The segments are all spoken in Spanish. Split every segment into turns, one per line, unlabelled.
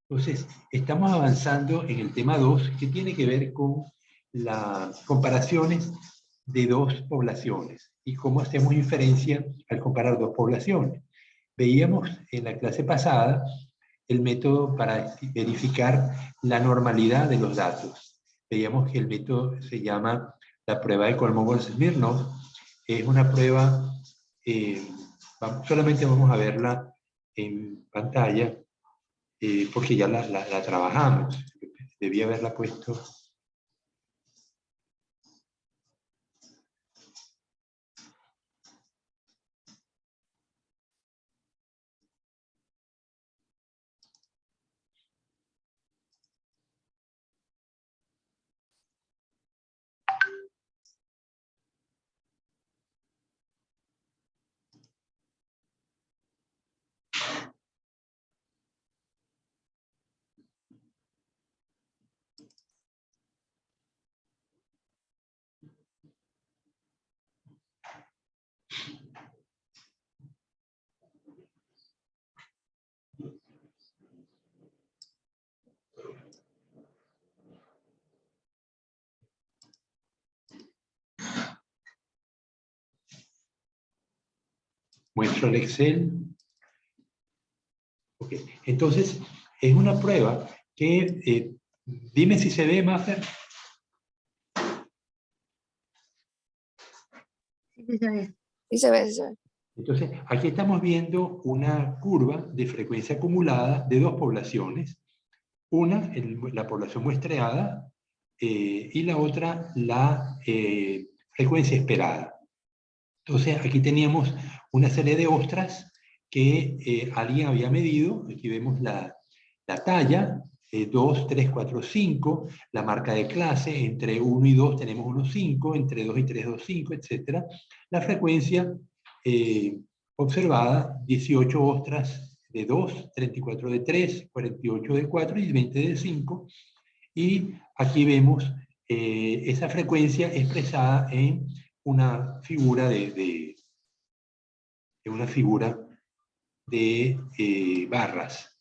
Entonces, estamos avanzando en el tema 2, que tiene que ver con las comparaciones de dos poblaciones y cómo hacemos inferencia al comparar dos poblaciones. Veíamos en la clase pasada el método para verificar la normalidad de los datos. Veíamos que el método se llama la prueba de Kolmogorov-Smirnov. Es una prueba, solamente vamos a verla en pantalla, porque ya la trabajamos. Debía haberla puesto. Muestro el Excel. Okay. Entonces, es una prueba que, dime si se ve, Maffer.
Sí se ve.
Sí se ve, sí se ve.
Entonces, aquí estamos viendo una curva de frecuencia acumulada de dos poblaciones. Una, la población muestreada, y la otra, la frecuencia esperada. Entonces, aquí teníamos una serie de ostras que alguien había medido. Aquí vemos la talla, 2, 3, 4, 5, la marca de clase, entre 1 y 2 tenemos 1,5, entre 2 y 3, 2,5, etc. La frecuencia observada, 18 ostras de 2, 34 de 3, 48 de 4 y 20 de 5. Y aquí vemos esa frecuencia expresada en una figura de barras.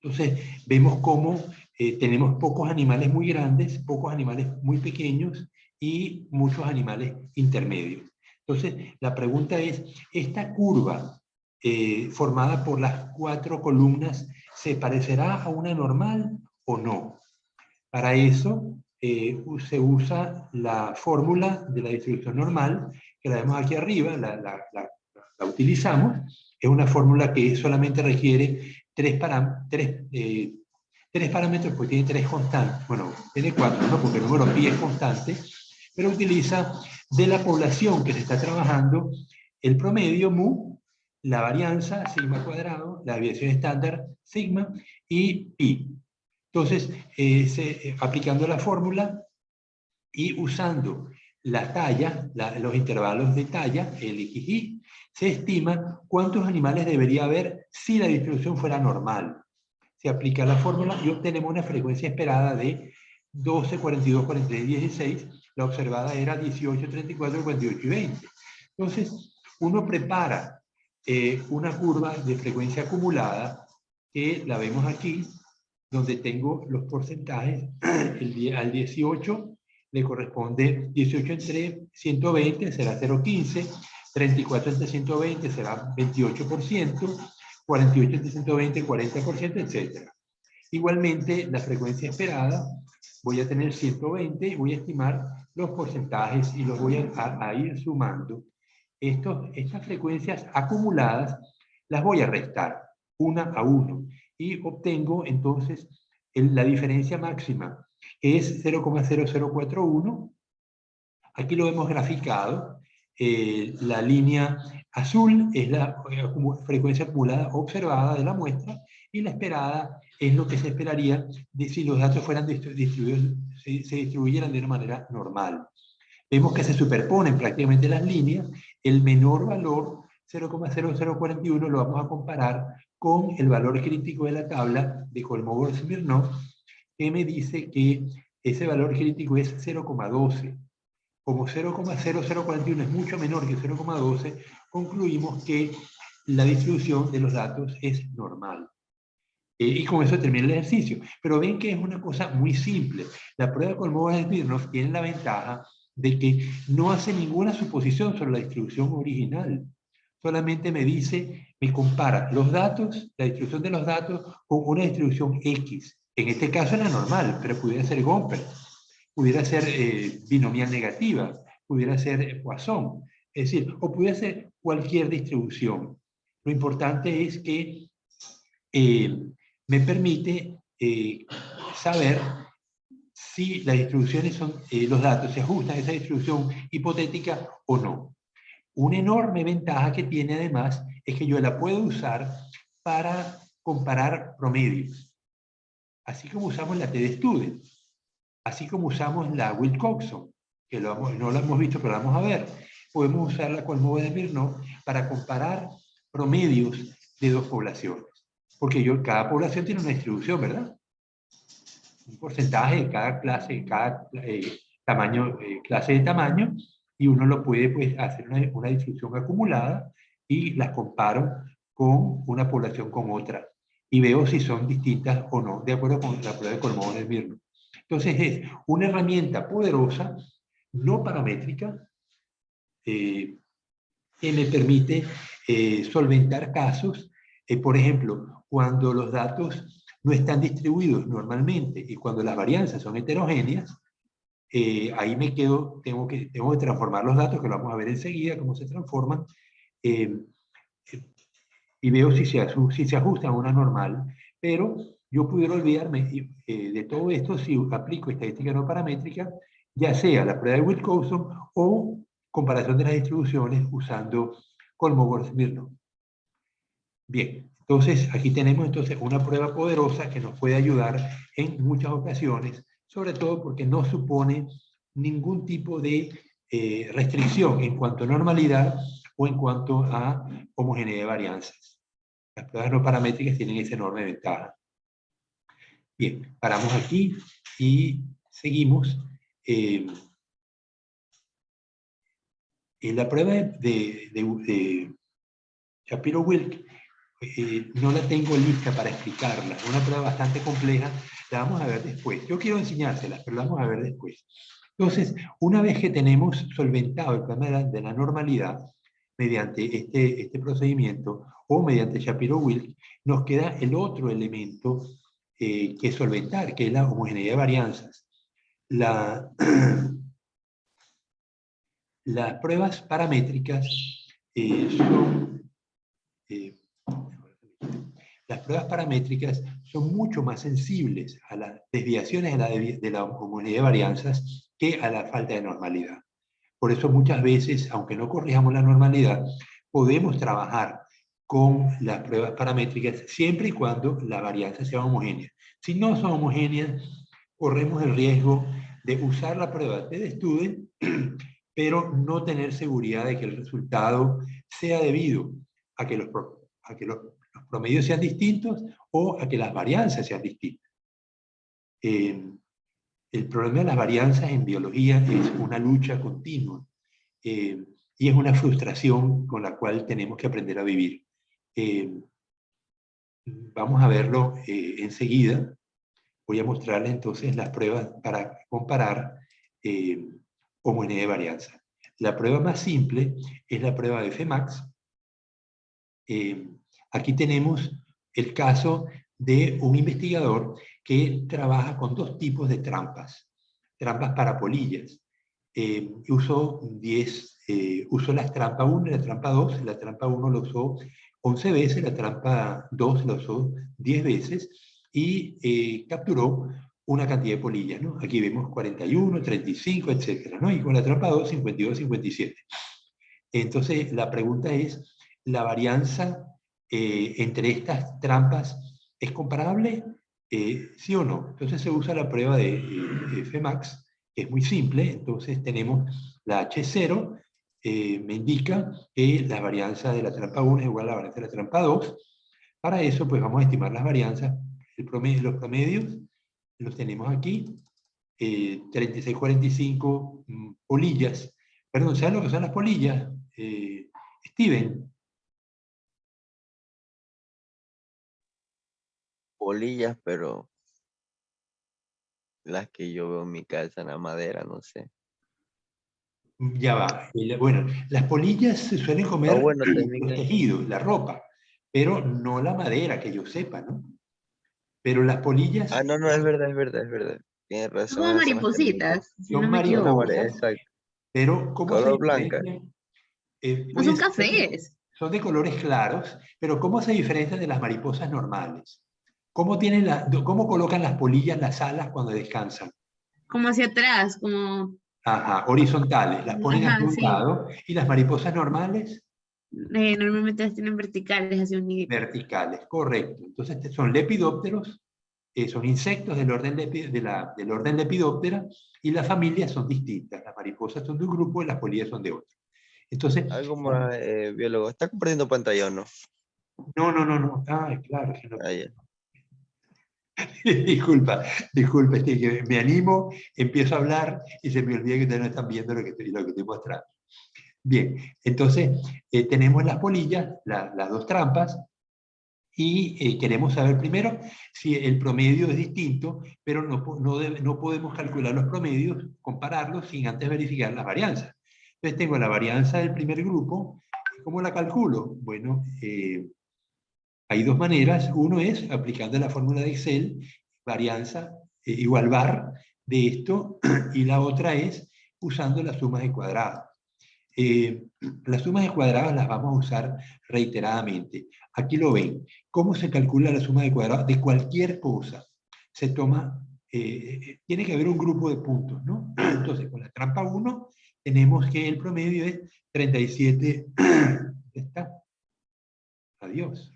Entonces, vemos cómo tenemos pocos animales muy grandes, pocos animales muy pequeños y muchos animales intermedios. Entonces, la pregunta es, ¿esta curva formada por las 4 columnas se parecerá a una normal o no? Para eso se usa la fórmula de la distribución normal, que la vemos aquí arriba, la utilizamos. Es una fórmula que solamente requiere tres parámetros, porque tiene 3 constantes. Bueno, tiene 4, ¿no? Porque el número pi es constante, pero utiliza de la población que se está trabajando el promedio, mu, la varianza, sigma cuadrado, la desviación estándar, sigma, y pi. Entonces, aplicando la fórmula y usando la talla, los intervalos de talla, el x, y, se estima cuántos animales debería haber si la distribución fuera normal. Se aplica la fórmula y obtenemos una frecuencia esperada de 12, 42, 43, 16. La observada era 18, 34, 48 y 20. Entonces, uno prepara una curva de frecuencia acumulada, que la vemos aquí, donde tengo los porcentajes. Al 18 le corresponde 18 entre 120, será 0,15, 34 entre 120 será 28%, 48 entre 120, 40%, etc. Igualmente, la frecuencia esperada, voy a tener 120 y voy a estimar los porcentajes y los voy a ir sumando. Estas frecuencias acumuladas las voy a restar una a uno y obtengo entonces la diferencia máxima, que es 0,0041. Aquí lo hemos graficado. La línea azul es la frecuencia acumulada observada de la muestra, y la esperada es lo que se esperaría si los datos fueran distribuidos, se distribuyeran de una manera normal. Vemos que se superponen prácticamente las líneas. El menor valor, 0,0041, lo vamos a comparar con el valor crítico de la tabla de Kolmogorov-Smirnov, que me dice que ese valor crítico es 0,12. Como 0,0041 es mucho menor que 0,12, concluimos que la distribución de los datos es normal. Y con eso termina el ejercicio. Pero ven que es una cosa muy simple. La prueba de Kolmogorov-Smirnov tiene la ventaja de que no hace ninguna suposición sobre la distribución original. Solamente me dice, me compara los datos, la distribución de los datos con una distribución X. En este caso es la normal, pero pudiera ser Gomper, pudiera ser binomial negativa, pudiera ser Poisson, es decir, o pudiera ser cualquier distribución. Lo importante es que me permite saber si las distribuciones son, los datos se ajustan a esa distribución hipotética o no. Una enorme ventaja que tiene además es que yo la puedo usar para comparar promedios. Así como usamos la TD-Student, así como usamos la Wilcoxon, que no la hemos visto pero la vamos a ver. Podemos usarla con Kolmogorov-Smirnov para comparar promedios de dos poblaciones. Porque cada población tiene una distribución, ¿verdad? Un porcentaje de cada clase, cada tamaño, clase de tamaño, y uno lo puede pues, hacer una distribución acumulada y las comparo con una población con otra y veo si son distintas o no, de acuerdo con la prueba de Kolmogorov-Smirnov. Entonces es una herramienta poderosa, no paramétrica, que me permite solventar casos. Por ejemplo, cuando los datos no están distribuidos normalmente y cuando las varianzas son heterogéneas, ahí me quedo, tengo que transformar los datos, que lo vamos a ver enseguida, cómo se transforman, y veo si se ajustan a una normal, pero yo pudiera olvidarme de todo esto si aplico estadística no paramétrica, ya sea la prueba de Wilcoxon o comparación de las distribuciones usando Kolmogorov-Smirnov. Bien, entonces aquí tenemos entonces una prueba poderosa que nos puede ayudar en muchas ocasiones, sobre todo porque no supone ningún tipo de restricción en cuanto a normalidad o en cuanto a homogeneidad de varianzas. Las pruebas no paramétricas tienen esa enorme ventaja. Bien, paramos aquí y seguimos. En la prueba de Shapiro-Wilk no la tengo lista para explicarla. Es una prueba bastante compleja. La vamos a ver después. Yo quiero enseñárselas, pero la vamos a ver después. Entonces, una vez que tenemos solventado el problema de la normalidad mediante este procedimiento o mediante Shapiro-Wilk, nos queda el otro elemento que solventar, que es la homogeneidad de varianzas. Las pruebas paramétricas las pruebas paramétricas son mucho más sensibles a las desviaciones de la homogeneidad de varianzas que a la falta de normalidad. Por eso muchas veces, aunque no corrijamos la normalidad, podemos trabajar con las pruebas paramétricas siempre y cuando la varianza sea homogénea. Si no son homogéneas, corremos el riesgo de usar la prueba de TD-Student, pero no tener seguridad de que el resultado sea debido a que los promedios sean distintos o a que las varianzas sean distintas. El problema de las varianzas en biología es una lucha continua y es una frustración con la cual tenemos que aprender a vivir. Vamos a verlo enseguida. Voy a mostrarles entonces las pruebas para comparar homogeneidad de varianza. La prueba más simple es la prueba de Fmax. Aquí tenemos el caso de un investigador que trabaja con dos tipos de trampas. Trampas para polillas. Usó las trampa 1 y la trampa 2. La trampa 1 lo usó 11 veces, la trampa 2 la usó 10 veces y capturó una cantidad de polillas, ¿no? Aquí vemos 41, 35, etc., ¿no? Y con la trampa 2, 52, 57. Entonces, la pregunta es, ¿la varianza entre estas trampas es comparable? ¿Sí o no? Entonces se usa la prueba de Fmax, que es muy simple. Entonces tenemos la H0, me indica que la varianza de la trampa 1 es igual a la varianza de la trampa 2. Para eso, pues vamos a estimar las varianzas. Los promedios los tenemos aquí. 36, 45 polillas. Perdón, ¿saben lo que son las polillas? Steven.
polillas, pero las que yo veo en mi casa en la madera, no sé.
Ya va. Bueno, las polillas se suelen
O
comer
bueno,
los
técnicamente.
tejidos, la ropa, pero no la madera, que yo sepa, ¿no? Pero las polillas
Ah, no, no, es verdad, es verdad, es verdad. Tienes
Son
razón,
como
esas son las que me gustan.
maripositas, si no
son
me equivoco.
mariposas,
Exacto.
pero ¿cómo se
Color blanca.
diferencian?
No son
Pueden ser
cafés.
son de colores claros, pero ¿cómo se diferencian de las mariposas normales? ¿Cómo, cómo colocan las polillas las alas cuando descansan?
Como hacia atrás, como...
Ajá, horizontales, las ponen hacia
Ajá,
un
sí.
lado, y las mariposas normales,
Normalmente las tienen verticales hacia un nidito.
verticales, correcto. Entonces son lepidópteros, son insectos del orden, del orden Lepidoptera, y las familias son distintas. Las mariposas son de un grupo y las polillas son de otro. Entonces,
Algo más, biólogo. ¿Está compartiendo pantalla o no?
no. Ah, claro, que no.
Ah, ya.
Disculpa, es que me animo, empiezo a hablar y se me olvida que ustedes no están viendo lo que estoy mostrando. Bien, entonces tenemos las polillas, las dos trampas, y queremos saber primero si el promedio es distinto, pero no podemos calcular los promedios, compararlos sin antes verificar las varianzas. Entonces tengo la varianza del primer grupo. ¿Cómo la calculo? Bueno, hay dos maneras. Uno es aplicando la fórmula de Excel, varianza igual var de esto, y la otra es usando las sumas de cuadrados. Las sumas de cuadrados las vamos a usar reiteradamente. Aquí lo ven. ¿Cómo se calcula la suma de cuadrados? De cualquier cosa. Se toma, tiene que haber un grupo de puntos, ¿no? Entonces, con la trampa 1, tenemos que el promedio es 37. ¿Dónde está? Adiós.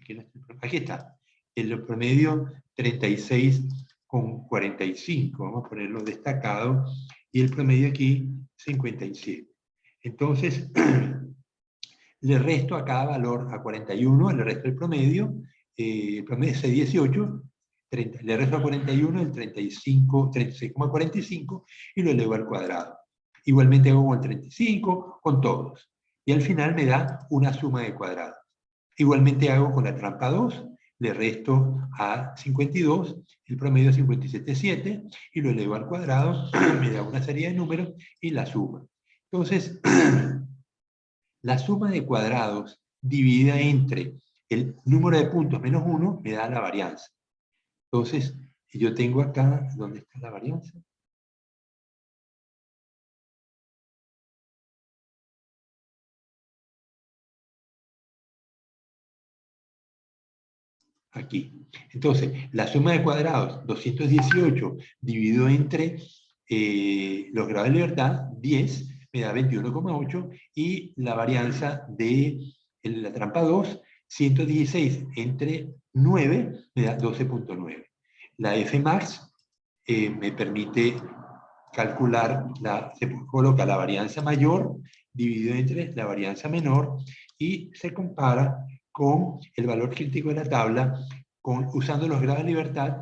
Aquí está. El promedio 36,45. Vamos a ponerlo destacado. Y el promedio aquí 57. Entonces, le resto a cada valor a 41, le resto el promedio es 18, 30, le resto a 41 el 36,45 y lo elevo al cuadrado. Igualmente hago con el 35, con todos. Y al final me da una suma de cuadrados. Igualmente hago con la trampa 2, le resto a 52, el promedio es 57,7 y lo elevo al cuadrado, me da una serie de números y la suma. Entonces, la suma de cuadrados dividida entre el número de puntos menos 1 me da la varianza. Entonces, yo tengo acá, ¿dónde está la varianza? Aquí. Entonces, la suma de cuadrados, 218 dividido entre los grados de libertad, 10, me da 21,8, y la varianza de la trampa 2, 116 entre 9, me da 12,9. La Fmax me permite calcular, se coloca la varianza mayor dividido entre la varianza menor y se compara con el valor crítico de la tabla usando los grados de libertad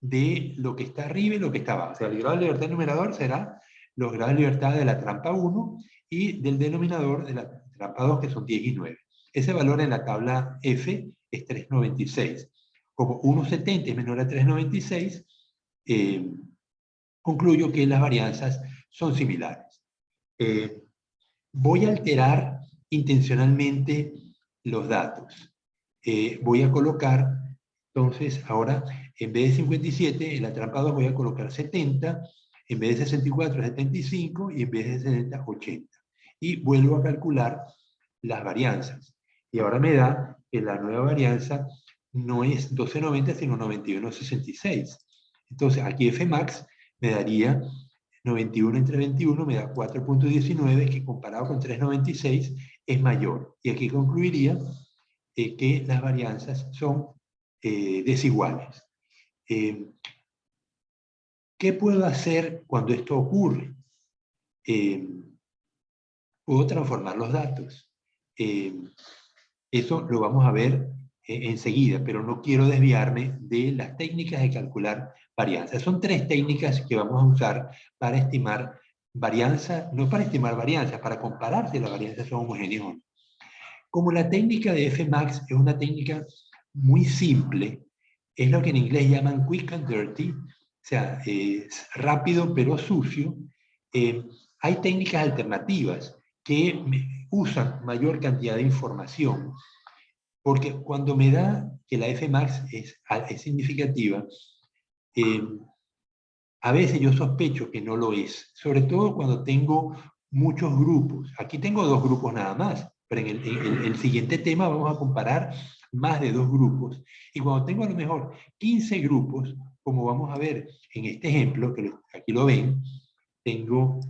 de lo que está arriba y lo que está abajo. O sea, el grado de libertad numerador será los grados de libertad de la trampa 1 y del denominador de la trampa 2, que son 10 y 9. Ese valor en la tabla F es 3,96. Como 1,70 es menor a 3,96, concluyo que las varianzas son similares. Voy a alterar intencionalmente los datos. Voy a colocar, entonces, ahora, en vez de 57, en la trampa 2 voy a colocar 70, en vez de 64, 75, y en vez de 70, 80. Y vuelvo a calcular las varianzas. Y ahora me da que la nueva varianza no es 12,90, sino 91,66. Entonces, aquí Fmax me daría 91 entre 21, me da 4,19, que comparado con 3,96 es mayor. Y aquí concluiría que las varianzas son desiguales. ¿Qué puedo hacer cuando esto ocurre? Puedo transformar los datos. Eso lo vamos a ver enseguida, pero no quiero desviarme de las técnicas de calcular varianzas. Son tres técnicas que vamos a usar para estimar varianza, no para estimar varianzas, para comparar si las varianzas son homogéneas o no. Como la técnica de Fmax es una técnica muy simple, es lo que en inglés llaman quick and dirty, o sea, es rápido pero sucio. Hay técnicas alternativas que usan mayor cantidad de información, porque cuando me da que la Fmax es significativa, a veces yo sospecho que no lo es, sobre todo cuando tengo muchos grupos. Aquí tengo 2 grupos nada más, pero en el siguiente tema vamos a comparar más de 2 grupos. Y cuando tengo a lo mejor 15 grupos, como vamos a ver en este ejemplo, que aquí lo ven, tengo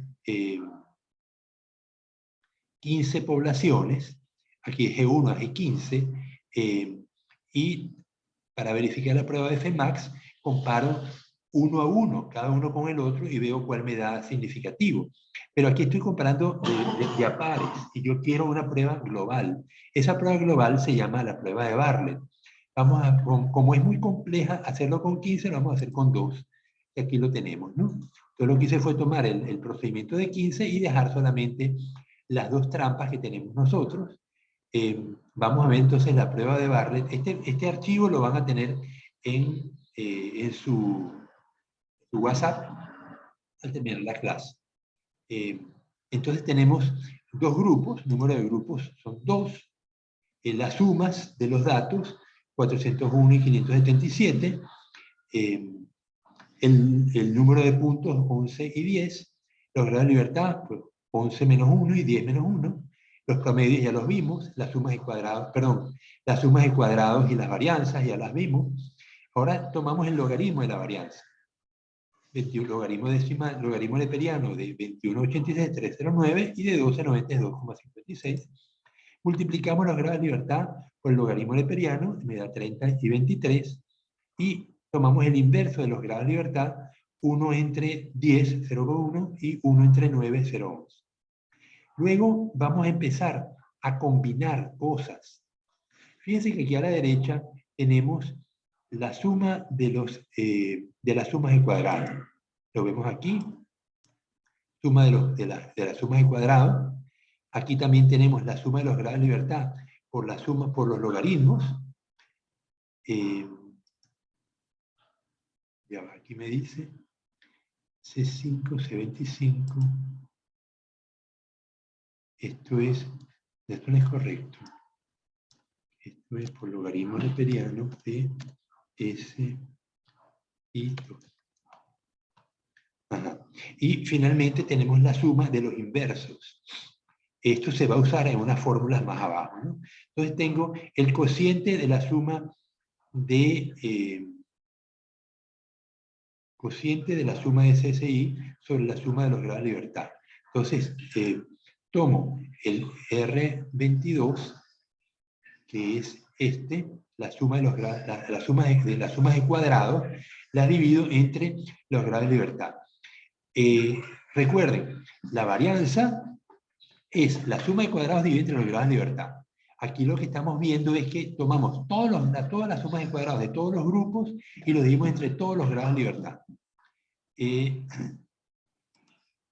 15 poblaciones, aquí es G1 a G15, y para verificar la prueba de Fmax, comparo uno a uno, cada uno con el otro, y veo cuál me da significativo. Pero aquí estoy comparando de a pares, y yo quiero una prueba global. Esa prueba global se llama la prueba de Bartlett. Como es muy compleja hacerlo con 15, lo vamos a hacer con 2. Y aquí lo tenemos, ¿no? Entonces lo que hice fue tomar el procedimiento de 15 y dejar solamente las 2 trampas que tenemos nosotros. Vamos a ver entonces la prueba de Bartlett. Este archivo lo van a tener en su WhatsApp al terminar la clase. Entonces tenemos 2 grupos, número de grupos son 2, las sumas de los datos, 401 y 577, el número de puntos, 11 y 10, los grados de libertad, pues 11 menos 1 y 10 menos 1, los promedios ya los vimos, las sumas de cuadrados, las sumas de cuadrados y las varianzas ya las vimos. Ahora tomamos el logaritmo de la varianza. Logaritmo decimal, logaritmo neperiano de 21,86,309 y de 12,92,56. Multiplicamos los grados de libertad por el logaritmo neperiano, me da 30 y 23, y tomamos el inverso de los grados de libertad, 1 entre 10, 0,1, y 1 entre 9, 0,11. Luego vamos a empezar a combinar cosas. Fíjense que aquí a la derecha tenemos la suma de las sumas de cuadrado. Lo vemos aquí, suma de las sumas de cuadrado. Aquí también tenemos la suma de los grados de libertad por la suma por los logaritmos. Ya va, aquí me dice C5, C25. Esto no es correcto. Esto es por logaritmo neperiano de S y 2. Ajá. Y finalmente tenemos la suma de los inversos. Esto se va a usar en unas fórmulas más abajo, ¿no? Entonces tengo el cociente de la suma de CSI sobre la suma de los grados de libertad. Entonces, tomo el R22, que es la suma de las sumas de cuadrados, la divido entre los grados de libertad. Recuerden, la varianza es la suma de cuadrados dividida entre los grados de libertad. Aquí lo que estamos viendo es que tomamos todas las sumas de cuadrados de todos los grupos y lo dividimos entre todos los grados de libertad.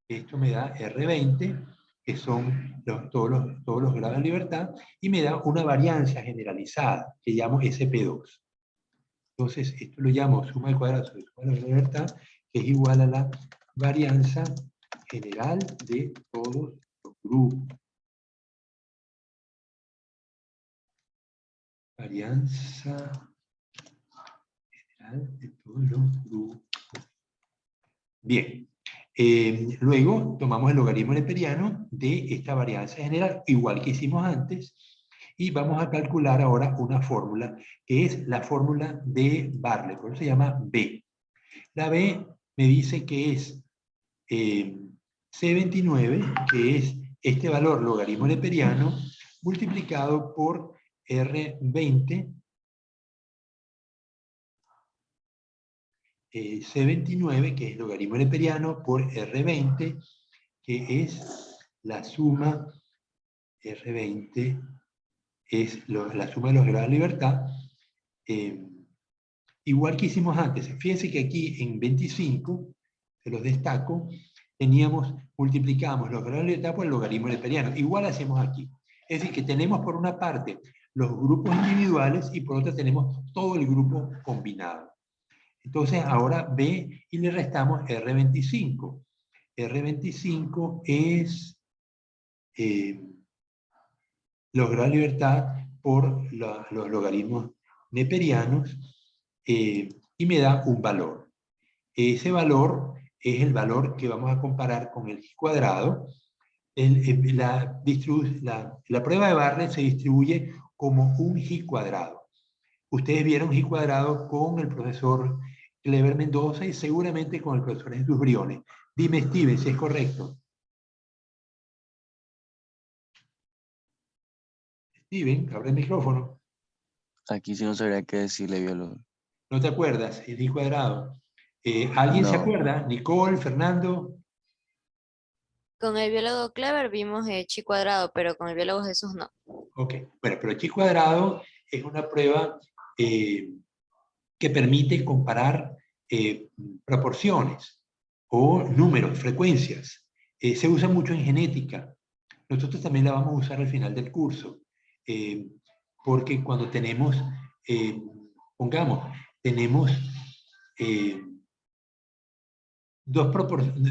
Esto me da R20, que son todos los grados de libertad, y me da una varianza generalizada, que llamo SP2. Entonces, esto lo llamo suma de cuadrados sobre suma de los grados de libertad, que es igual a la varianza general de todos los grupos. Varianza general de todos los grupos. Bien. Luego tomamos el logaritmo neperiano de esta varianza general, igual que hicimos antes, y vamos a calcular ahora una fórmula, que es la fórmula de Bartlett, por eso se llama B. La B me dice que es C29, que es este valor logaritmo neperiano, multiplicado por R20, C29, que es logaritmo neperiano, por R20, que es la suma, R20 es la suma de los grados de libertad, igual que hicimos antes. Fíjense que aquí en 25, se los destaco, multiplicamos los grados de libertad por el logaritmo neperiano. Igual hacemos aquí. Es decir, que tenemos por una parte los grupos individuales y por otra tenemos todo el grupo combinado. Entonces ahora B y le restamos R25. R25 es lograr libertad por los logaritmos neperianos y me da un valor. Ese valor es el valor que vamos a comparar con el G cuadrado. La prueba de Barrett se distribuye como un G cuadrado. Ustedes vieron G cuadrado con el profesor Clever Mendoza y seguramente con el profesor Jesús Briones. Dime, Steven, si es correcto. Steven, abre el micrófono.
Aquí sí no sabría qué decirle, biólogo.
¿No te acuerdas? El G cuadrado. ¿Alguien se
No.
acuerda? Nicole, Fernando.
Con el biólogo Clever vimos chi cuadrado, pero con el biólogo Jesús no.
Ok, bueno, pero el Chi cuadrado es una prueba que permite comparar proporciones o números, frecuencias. Se usa mucho en genética. Nosotros también la vamos a usar al final del curso, porque cuando tenemos, pongamos, tenemos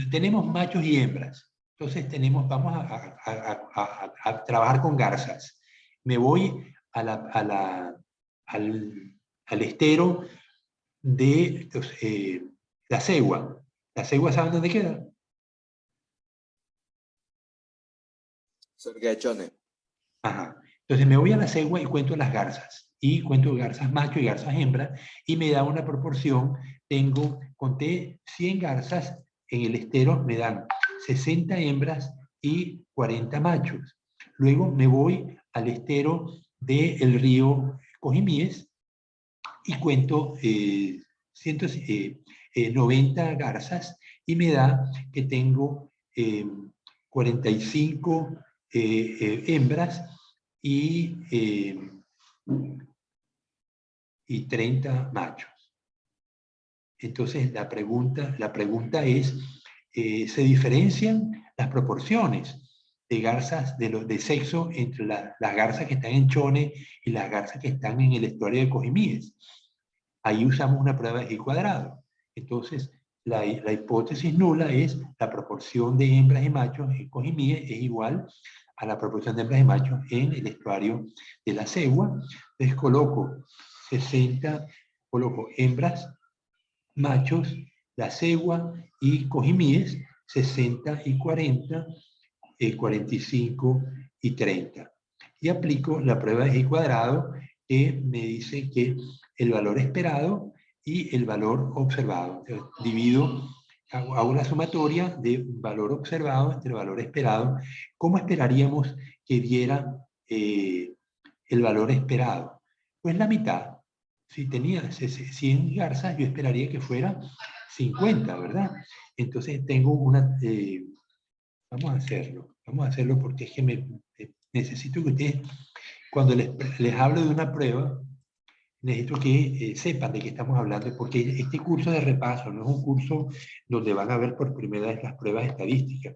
tenemos machos y hembras. Entonces vamos a trabajar con garzas. Me voy al estero de la cegua. ¿La cegua saben dónde queda?
Cerca de Chone.
Ajá. Entonces me voy a la cegua y cuento las garzas. Y cuento garzas macho y garzas hembra. Y me da una proporción. Conté 100 garzas en el estero, me dan 60 hembras y 40 machos. Luego me voy al estero del río Cojimíes y cuento 90 garzas y me da que tengo 45 hembras y 30 machos. Entonces la pregunta es, ¿se diferencian las proporciones de garzas de sexo entre las garzas que están en Chone y las garzas que están en el estuario de Cojimíes? Ahí usamos una prueba de G cuadrado. Entonces, la hipótesis nula es la proporción de hembras y machos en Cojimíes es igual a la proporción de hembras y machos en el estuario de la Cegua. Entonces coloco hembras, machos, la Cegua y Cojimíes, 60 y 40, 45 y 30. Y aplico la prueba de G cuadrado que me dice que el valor esperado y el valor observado. Entonces, hago la sumatoria de valor observado entre valor esperado. ¿Cómo esperaríamos que diera el valor esperado? Pues la mitad. Si tenía 100 garzas, yo esperaría que fuera 50, ¿verdad? Entonces tengo una... vamos a hacerlo porque es que necesito que ustedes, cuando les hablo de una prueba, necesito que sepan de qué estamos hablando, porque este curso de repaso no es un curso donde van a ver por primera vez las pruebas estadísticas.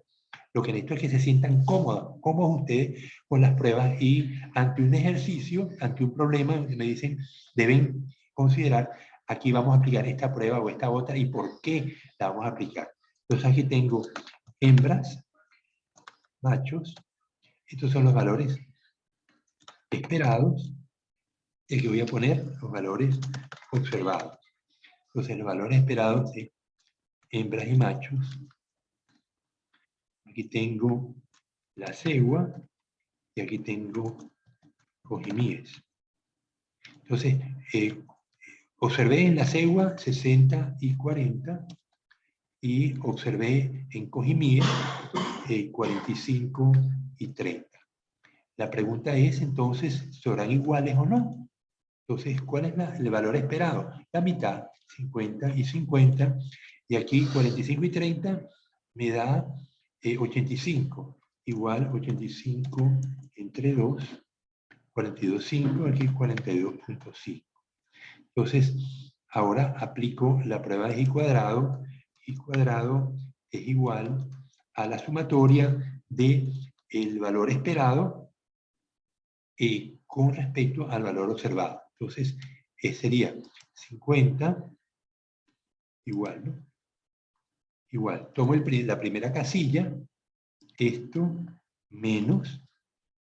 Lo que necesito es que se sientan cómodos ustedes con las pruebas y ante un ejercicio, ante un problema, me dicen, deben considerar, aquí vamos a aplicar esta prueba o esta otra y por qué la vamos a aplicar. Entonces aquí tengo hembras, machos, estos son los valores esperados, y aquí voy a poner los valores observados. Entonces los valores esperados de hembras y machos. Aquí tengo la cegua y aquí tengo Cojimíes. Entonces, observé en la cegua 60 y 40 y observé en Cojimíes 45 y 30. La pregunta es entonces, ¿serán iguales o no? Entonces, ¿cuál es el valor esperado? La mitad, 50 y 50, y aquí 45 y 30 me da 85, igual 85 entre 2, 42,5, aquí 42,5. Entonces, ahora aplico la prueba de G cuadrado. G cuadrado es igual a la sumatoria del valor esperado con respecto al valor observado. Entonces, sería 50 igual, ¿no? Igual, tomo la primera casilla, esto menos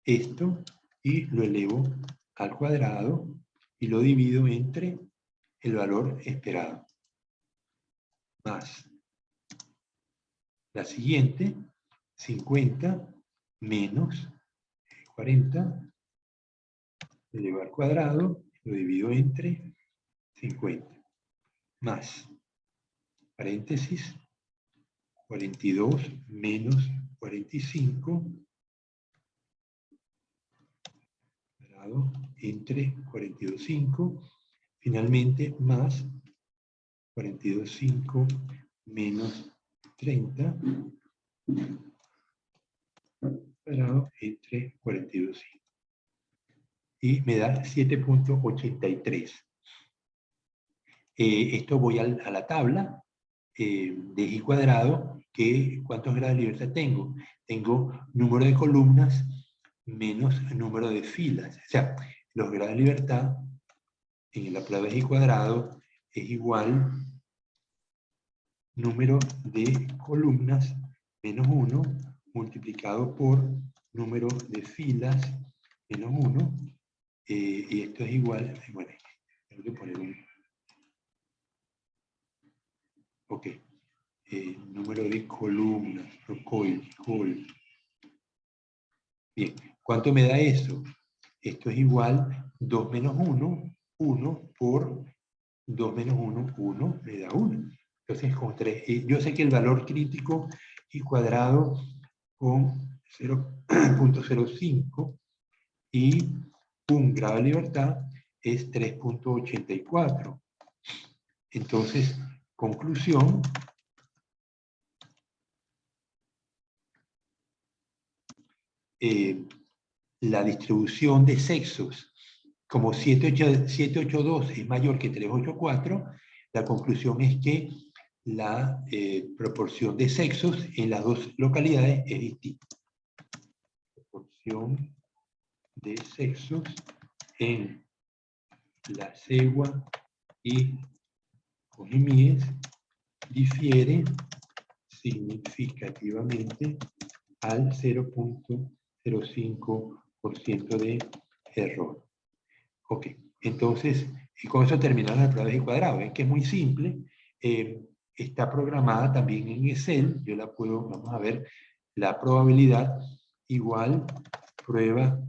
esto, y lo elevo al cuadrado y lo divido entre el valor esperado. Más la siguiente, 50 menos 40, lo elevo al cuadrado, lo divido entre 50. Más, paréntesis, 42 menos 45, cuadrado entre 42,5, finalmente más 42,5 menos 30, cuadrado entre 42,5. Y me da 7.83. Esto voy a la tabla de i cuadrado, que ¿cuántos grados de libertad tengo? Tengo número de columnas menos número de filas. O sea, los grados de libertad en la prueba de i cuadrado es igual número de columnas menos 1 multiplicado por número de filas menos 1. Y esto es igual, bueno, tengo que poner un... Ok. Número de columnas, col. Bien, ¿cuánto me da eso? Esto es igual 2 menos 1, 1 por 2 menos 1, 1 me da 1. Entonces con 3, yo sé que el valor crítico i cuadrado con 0.05 y un grado de libertad es 3.84. Entonces, conclusión, la distribución de sexos, como 782 es mayor que 384, la conclusión es que la proporción de sexos en las dos localidades es distinta. Proporción de sexos en la Cegua y Cojimíes difiere significativamente al 0.05% de error. Ok, entonces, y con eso terminamos la prueba de cuadrado. Es que es muy simple. Está programada también en Excel. Yo la puedo, vamos a ver, la probabilidad igual prueba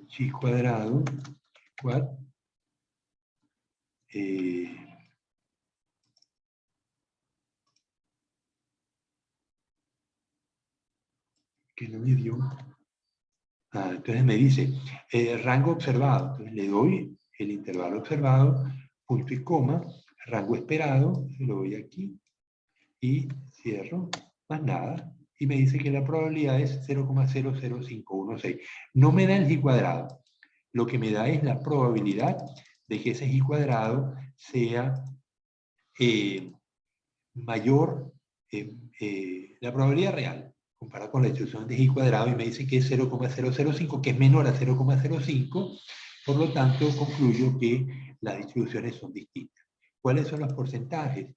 chi cuadrado, quad, que no me dio. Entonces me dice, rango observado. Entonces le doy el intervalo observado, punto y coma, rango esperado, se lo doy aquí, y cierro, más nada. Y me dice que la probabilidad es 0,00516. No me da el i cuadrado. Lo que me da es la probabilidad de que ese i cuadrado sea mayor, la probabilidad real, comparada con la distribución de i cuadrado, y me dice que es 0,005, que es menor a 0,05, por lo tanto concluyo que las distribuciones son distintas. ¿Cuáles son los porcentajes?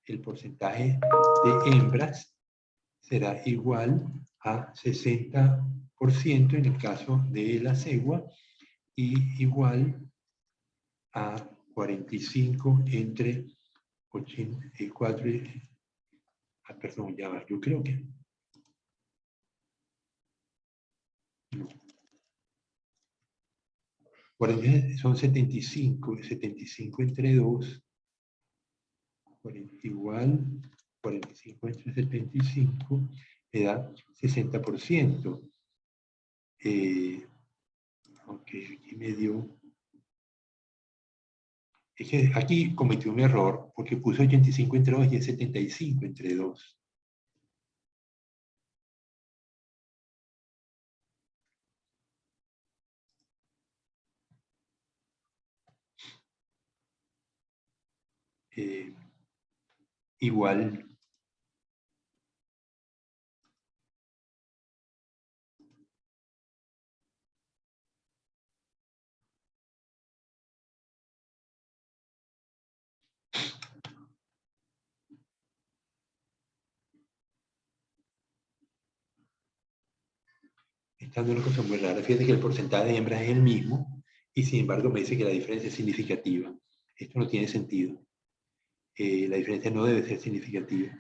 El porcentaje de hembras será igual a 60% en el caso de la cegua y igual a 45 entre 84 y... perdón, ya va, yo creo que... No. 40 son 75, 75 entre 2, 40 igual, 45 entre 75, me da 60%. Ok, aquí me dio... Es que aquí cometí un error, porque puse 85 entre 2 y es 75 entre 2. Igual Está dando una cosa muy rara. Fíjate que el porcentaje de hembras es el mismo y sin embargo me dice que la diferencia es significativa. Esto no tiene sentido. La diferencia no debe ser significativa.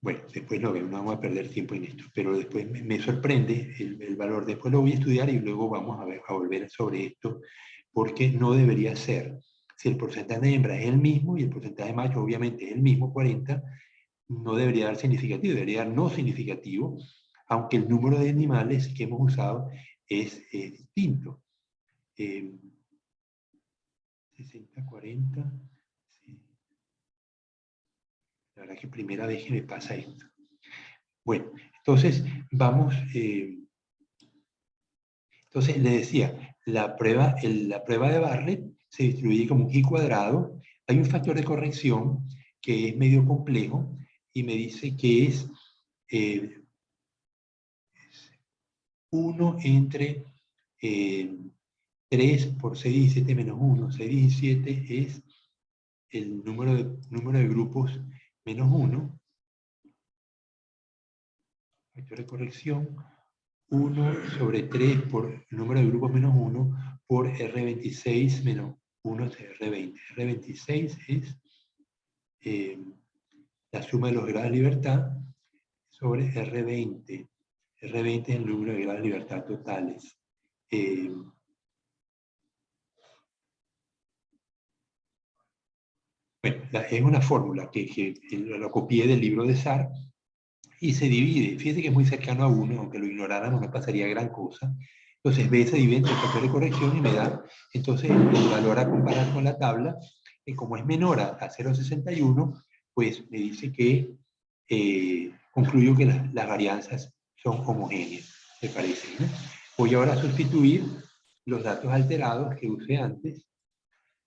Bueno, después lo vemos, no vamos a perder tiempo en esto, pero después me sorprende el valor. Después lo voy a estudiar y luego vamos a volver sobre esto, porque no debería ser. Si el porcentaje de hembras es el mismo y el porcentaje de machos obviamente es el mismo, 40, no debería dar significativo, debería dar no significativo, aunque el número de animales que hemos usado es distinto. 60, 40, sí. La verdad que primera vez que me pasa esto. Bueno, entonces vamos, entonces le decía, la prueba de Bartlett se distribuye como un i². Hay un factor de corrección que es medio complejo y me dice que es 1 entre 3 por 617 menos 1. 617 es el número de grupos menos 1. Factor de corrección, 1 sobre 3 por el número de grupos menos 1 por R26 menos 1 de R20. R26 es la suma de los grados de libertad sobre R20. R20 es el número de grados de libertad totales. Bueno, es una fórmula que lo copié del libro de Sarr y se divide. Fíjate que es muy cercano a 1, aunque lo ignoráramos no pasaría gran cosa. Entonces B se divide entre el factor de corrección y me da entonces el valor a comparar con la tabla, que como es menor a 0,61, pues me dice que concluyo que las varianzas son homogéneas, me parece, ¿no? Voy ahora a sustituir los datos alterados que usé antes.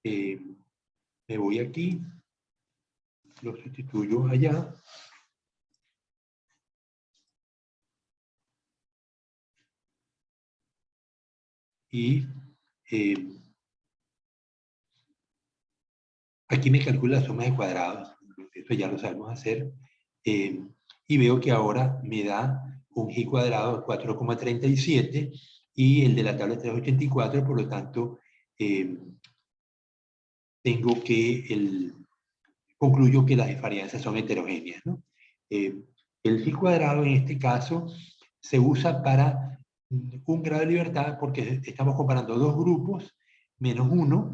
Me voy aquí, lo sustituyo allá. Y aquí me calcula la suma de cuadrados, eso ya lo sabemos hacer, y veo que ahora me da un i² de 4,37 y el de la tabla 384, por lo tanto, concluyo que las varianzas son heterogéneas, ¿no? El i² en este caso se usa para un grado de libertad porque estamos comparando dos grupos, menos 1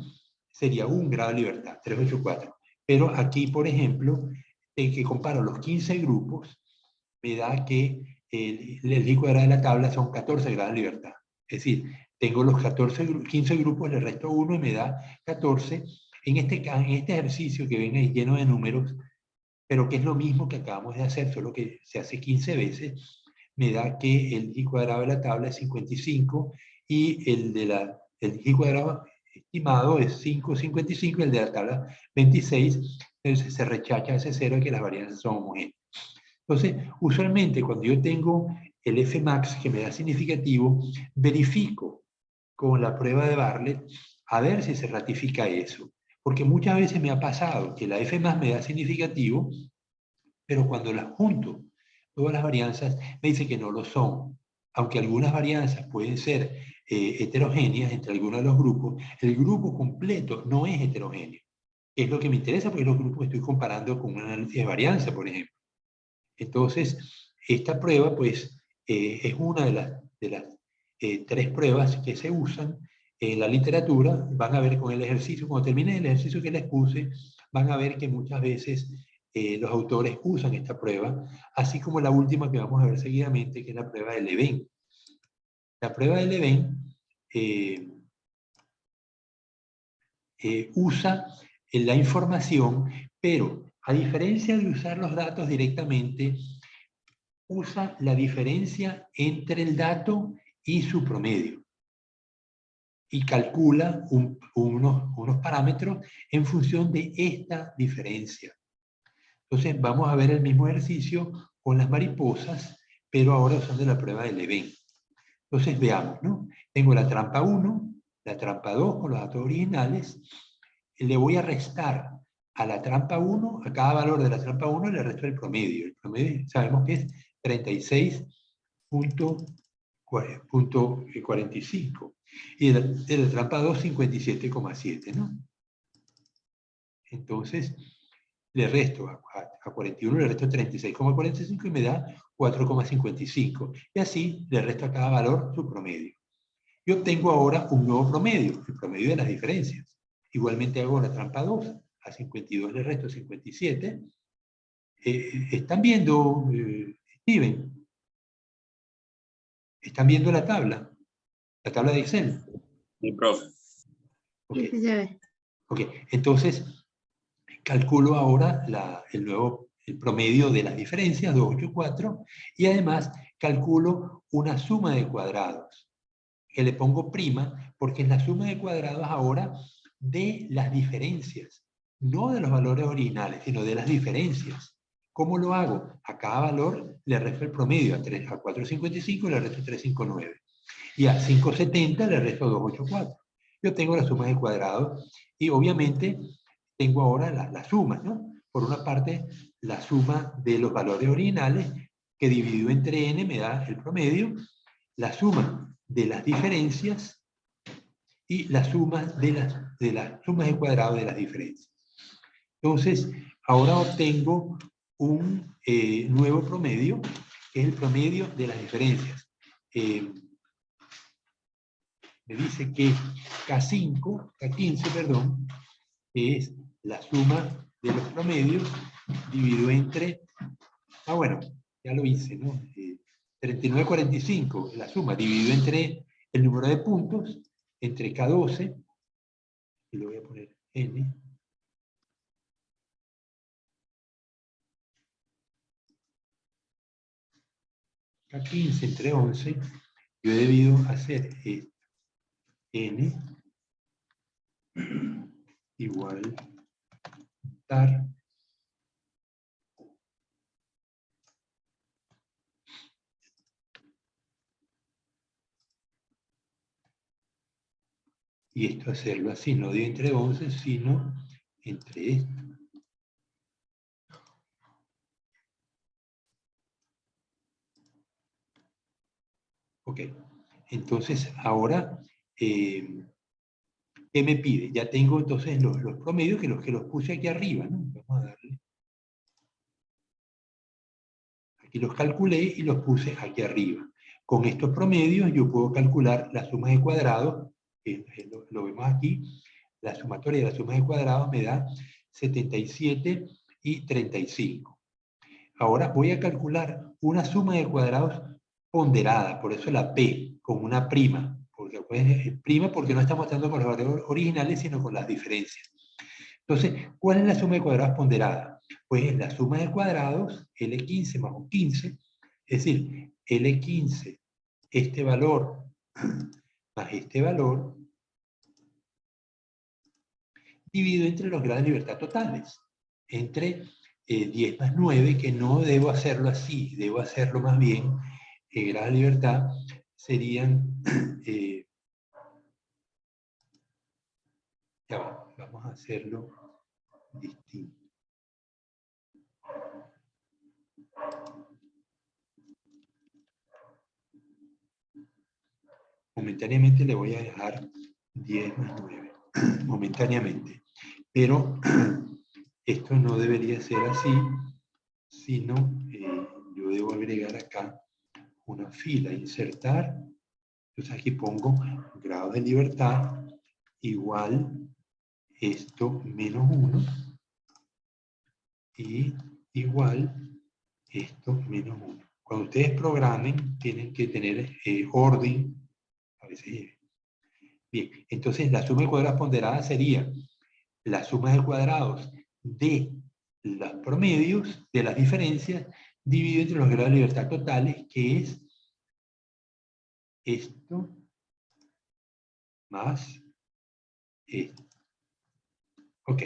sería un grado de libertad, 384. Pero aquí, por ejemplo, en que comparo los 15 grupos, me da que el i² de la tabla son 14 grados de libertad. Es decir, tengo los 15 grupos, le resto 1 y me da 14. En este ejercicio que ven ahí lleno de números, pero que es lo mismo que acabamos de hacer, solo que se hace 15 veces, me da que el i² de la tabla es 55 y el i² estimado es 5,55 y el de la tabla 26, entonces se rechaza ese 0 y que las varianzas son homogéneas. Entonces, usualmente cuando yo tengo el Fmax que me da significativo, verifico con la prueba de Bartlett a ver si se ratifica eso. Porque muchas veces me ha pasado que la Fmax me da significativo, pero cuando las junto, todas las varianzas, me dice que no lo son. Aunque algunas varianzas pueden ser heterogéneas entre algunos de los grupos, el grupo completo no es heterogéneo. Es lo que me interesa porque los grupos que estoy comparando con un análisis de varianza, por ejemplo. Entonces, esta prueba, pues, es una de las 3 pruebas que se usan en la literatura. Van a ver con el ejercicio, cuando termine el ejercicio que les puse, van a ver que muchas veces los autores usan esta prueba, así como la última que vamos a ver seguidamente, que es la prueba de Levene. La prueba de Levene usa la información, pero a diferencia de usar los datos directamente, usa la diferencia entre el dato y su promedio. Y calcula unos parámetros en función de esta diferencia. Entonces vamos a ver el mismo ejercicio con las mariposas, pero ahora usando la prueba de Levene. Entonces veamos, ¿no? Tengo la trampa 1, la trampa 2 con los datos originales, le voy a restar a la trampa 1, a cada valor de la trampa 1 le resto el promedio. El promedio sabemos que es 36.45. Y de la trampa 2, 57,7, ¿no? Entonces, le resto a 41, le resto 36,45 y me da 4,55. Y así le resto a cada valor su promedio. Y obtengo ahora un nuevo promedio, el promedio de las diferencias. Igualmente hago la trampa 2. A 52 le resto 57. ¿Están viendo, Steven? ¿Están viendo la tabla? La tabla de Excel.
Sí, profe.
Ok.
Sí, se ve.
Ok, entonces calculo ahora el promedio de las diferencias, 284, y además calculo una suma de cuadrados, que le pongo prima, porque es la suma de cuadrados ahora de las diferencias, no de los valores originales, sino de las diferencias. ¿Cómo lo hago? A cada valor le resto el promedio, a 4,55 le resto 3,59, y a 5,70 le resto 2,84. Yo tengo la suma de cuadrados, y obviamente tengo ahora las sumas, ¿no? Por una parte, la suma de los valores originales, que dividido entre n me da el promedio, la suma de las diferencias y la suma de las sumas de cuadrado de las diferencias. Entonces, ahora obtengo un nuevo promedio, que es el promedio de las diferencias. Me dice que K15, perdón, es la suma de los promedios dividido entre, bueno, ya lo hice, ¿no? 39,45, la suma dividido entre el número de puntos, entre K12, y le voy a poner N, K15 entre 11, yo he debido hacer esto, N igual dar y esto hacerlo así, no de entre 11, sino entre esto. Ok, entonces ahora, ¿qué me pide? Ya tengo entonces los promedios que los puse aquí arriba, ¿no? Vamos a darle. Aquí los calculé y los puse aquí arriba. Con estos promedios yo puedo calcular la suma de cuadrados, lo vemos aquí, la sumatoria de las sumas de cuadrados me da 77 y 35. Ahora voy a calcular una suma de cuadrados ponderada, por eso la P, con una prima, porque es prima porque no estamos tratando con los valores originales, sino con las diferencias. Entonces, ¿cuál es la suma de cuadrados ponderada? Pues es la suma de cuadrados, L15 más un 15, es decir, L15, este valor más este valor, dividido entre los grados de libertad totales, entre 10 más 9, que no debo hacerlo así, debo hacerlo más bien, grados de libertad serían, ya va, vamos a hacerlo distinto. Momentáneamente le voy a dejar 10 más 9, momentáneamente. Pero esto no debería ser así, sino yo debo agregar acá una fila, insertar. Entonces aquí pongo grados de libertad igual esto menos 1 y igual esto menos 1. Cuando ustedes programen tienen que tener orden. A veces. Bien, entonces la suma de cuadrados ponderada sería la suma de cuadrados de los promedios de las diferencias dividido entre los grados de libertad totales, que es esto más esto. Ok.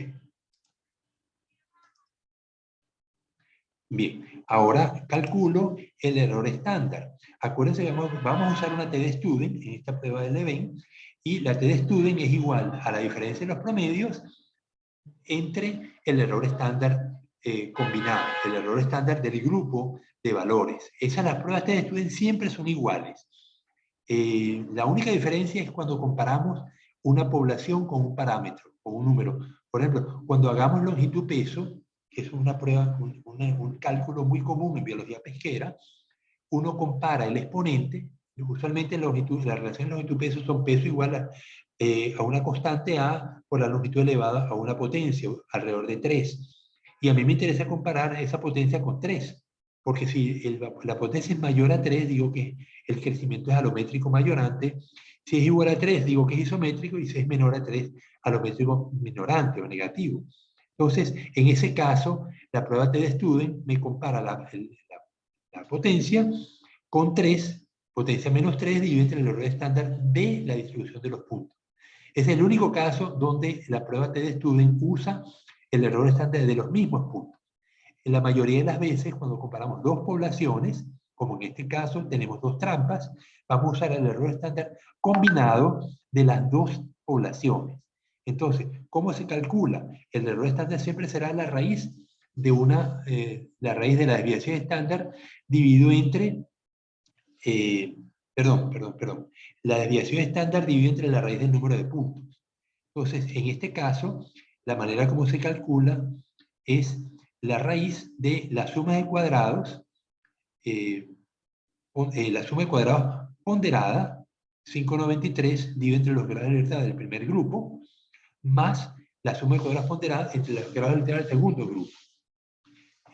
Bien, ahora calculo el error estándar. Acuérdense que vamos a usar una TD Student en esta prueba del Leven, y la t de student es igual a la diferencia de los promedios entre el error estándar combinado, el error estándar del grupo de valores. Las pruebas t de student siempre son iguales. La única diferencia es cuando comparamos una población con un parámetro, con un número. Por ejemplo, cuando hagamos longitud-peso, que es una prueba, un cálculo muy común en biología pesquera, uno compara el exponente, usualmente la relación longitud-peso son peso igual a una constante A por la longitud elevada a una potencia, alrededor de 3. Y a mí me interesa comparar esa potencia con 3, porque si la potencia es mayor a 3, digo que el crecimiento es alométrico mayorante. Si es igual a 3, digo que es isométrico, y si es menor a 3, alométrico minorante o negativo. Entonces, en ese caso, la prueba t de student me compara la potencia con 3, potencia menos 3 dividido entre el error estándar de la distribución de los puntos. Es el único caso donde la prueba t de student usa el error estándar de los mismos puntos. En la mayoría de las veces, cuando comparamos dos poblaciones, como en este caso tenemos dos trampas, vamos a usar el error estándar combinado de las dos poblaciones. Entonces, ¿cómo se calcula? El error estándar siempre será la raíz de la raíz de la desviación estándar dividido entre, la desviación estándar dividido entre la raíz del número de puntos. Entonces, en este caso, la manera como se calcula es la raíz de la suma de cuadrados, la suma de cuadrados ponderada, 593, dividido entre los grados de libertad del primer grupo, más la suma de cuadrados ponderada entre los grados de libertad del segundo grupo.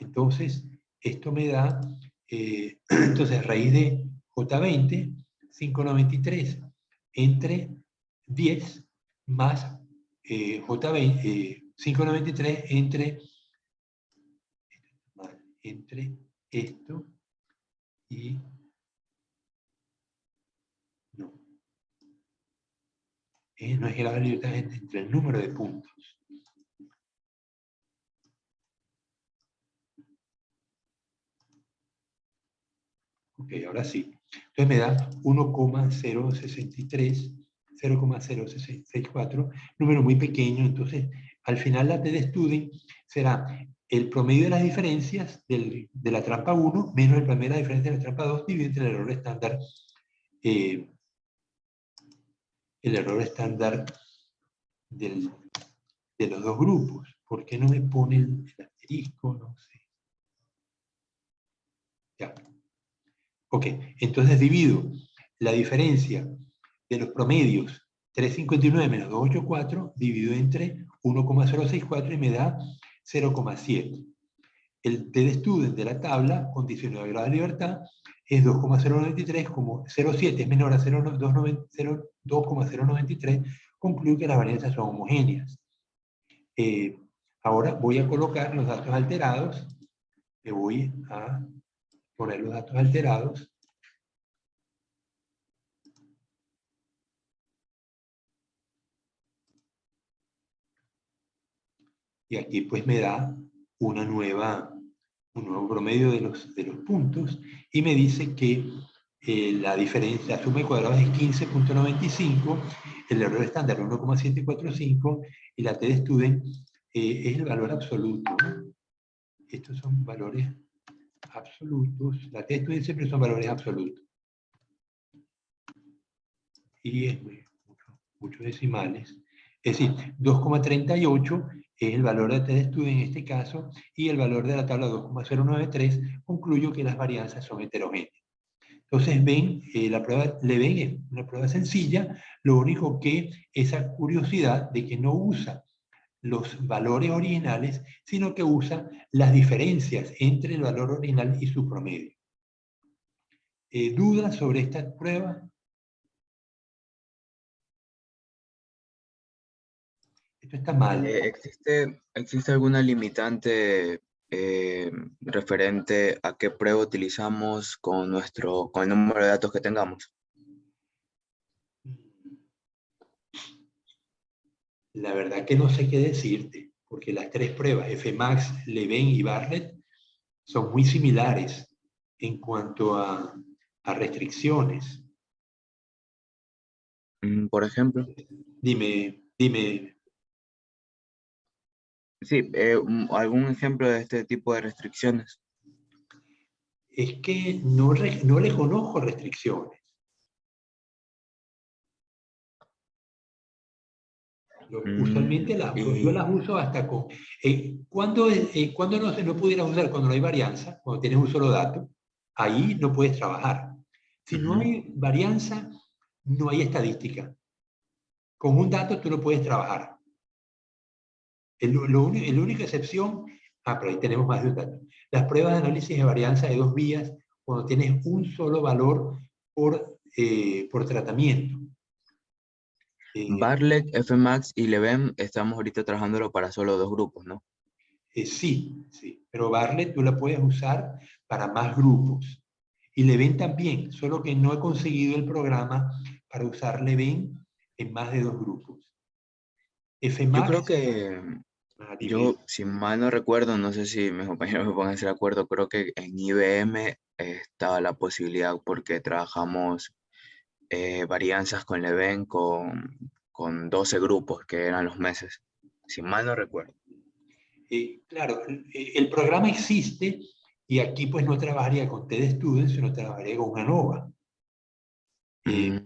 Entonces, esto me da, entonces, raíz de J20, 593, entre 10, más J20, 593 entre esto y no. No es grado de libertad entre el número de puntos. Ok, ahora sí. Entonces me da 1,063, 0,064, número muy pequeño. Entonces, al final la t de student será el promedio de las diferencias de la trampa 1 menos el promedio de la diferencia de la trampa 2 dividido entre el error estándar de los dos grupos. ¿Por qué no me pone el asterisco? No sé. Ya. Ok, entonces divido la diferencia de los promedios 359 menos 284 dividido entre 1,064 y me da 0,7. El t de student de la tabla con 19 grados de libertad es 2,093, como 0,7 es menor a 2,093, concluyo que las varianzas son homogéneas. Ahora voy a colocar los datos alterados, me voy a poner los datos alterados. Y aquí pues me da un nuevo promedio de los puntos y me dice que la diferencia, la suma de cuadrados es 15,95, el error estándar 1,745 y la t de student es el valor absoluto, ¿no? Estos son valores absolutos, la t de student siempre son valores absolutos. Y es muchos decimales. Es decir, 2,38 es el valor de t de student en este caso, y el valor de la tabla 2,093, concluyo que las varianzas son heterogéneas. Entonces ven, la prueba Leven es una prueba sencilla, lo único que esa curiosidad de que no usa los valores originales, sino que usa las diferencias entre el valor original y su promedio. ¿Dudas sobre esta prueba? Esto está mal.
¿Existe alguna limitante referente a qué prueba utilizamos con el número de datos que tengamos?
La verdad que no sé qué decirte, porque las tres pruebas, Fmax, Leven y Bartlett, son muy similares en cuanto a restricciones.
Por ejemplo,
Dime,
sí, algún ejemplo de este tipo de restricciones.
es que no le conozco restricciones. Usualmente yo
Y
las uso hasta con... ¿cuándo no pudieras usar? Cuando no hay varianza, cuando tienes un solo dato, ahí no puedes trabajar. Si no
ujú,
hay varianza, no hay estadística. Con un dato tú no puedes trabajar. La única excepción, pero ahí tenemos más de un dato. Las pruebas de análisis de varianza de dos vías, cuando tienes un solo valor por tratamiento.
Bartlett, Fmax y Leven estamos ahorita trabajándolo para solo dos grupos, ¿no?
Sí, sí, pero Bartlett tú la puedes usar para más grupos. Y Leven también, solo que no he conseguido el programa para usar Leven en más de dos grupos.
Yo creo
Fmax,
que
dime.
yo, si mal no recuerdo, no sé si mis compañeros me pueden hacer de acuerdo, creo que en IBM estaba la posibilidad porque trabajamos varianzas con Leven con 12 grupos que eran los meses, si mal no recuerdo.
Claro, el programa existe y aquí pues no trabajaría con TED Students, sino trabajaría con ANOVA.
Mm,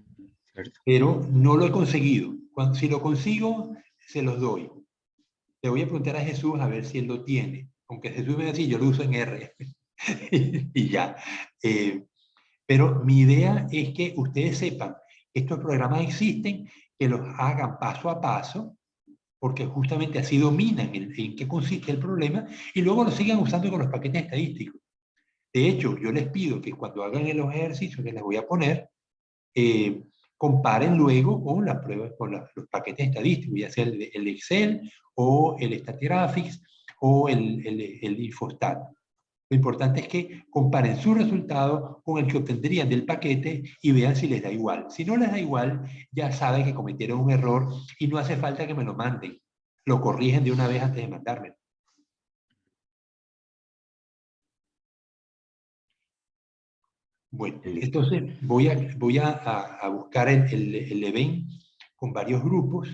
cierto.
Pero no lo he conseguido. Si lo consigo, se los doy. Le voy a preguntar a Jesús a ver si él lo tiene. Aunque Jesús me dice, yo lo uso en R. Y ya. Pero mi idea es que ustedes sepan que estos programas existen, que los hagan paso a paso, porque justamente así dominan en qué consiste el problema, y luego lo sigan usando con los paquetes estadísticos. De hecho, yo les pido que cuando hagan los ejercicios que les voy a poner, eh, comparen luego con las pruebas, con los paquetes estadísticos, ya sea el Excel o el Statigraphics o el Infostat. Lo importante es que comparen su resultado con el que obtendrían del paquete y vean si les da igual. Si no les da igual, ya saben que cometieron un error y no hace falta que me lo manden. Lo corrigen de una vez antes de mandármelo. Bueno,
Listo.
entonces voy a buscar el event con varios grupos,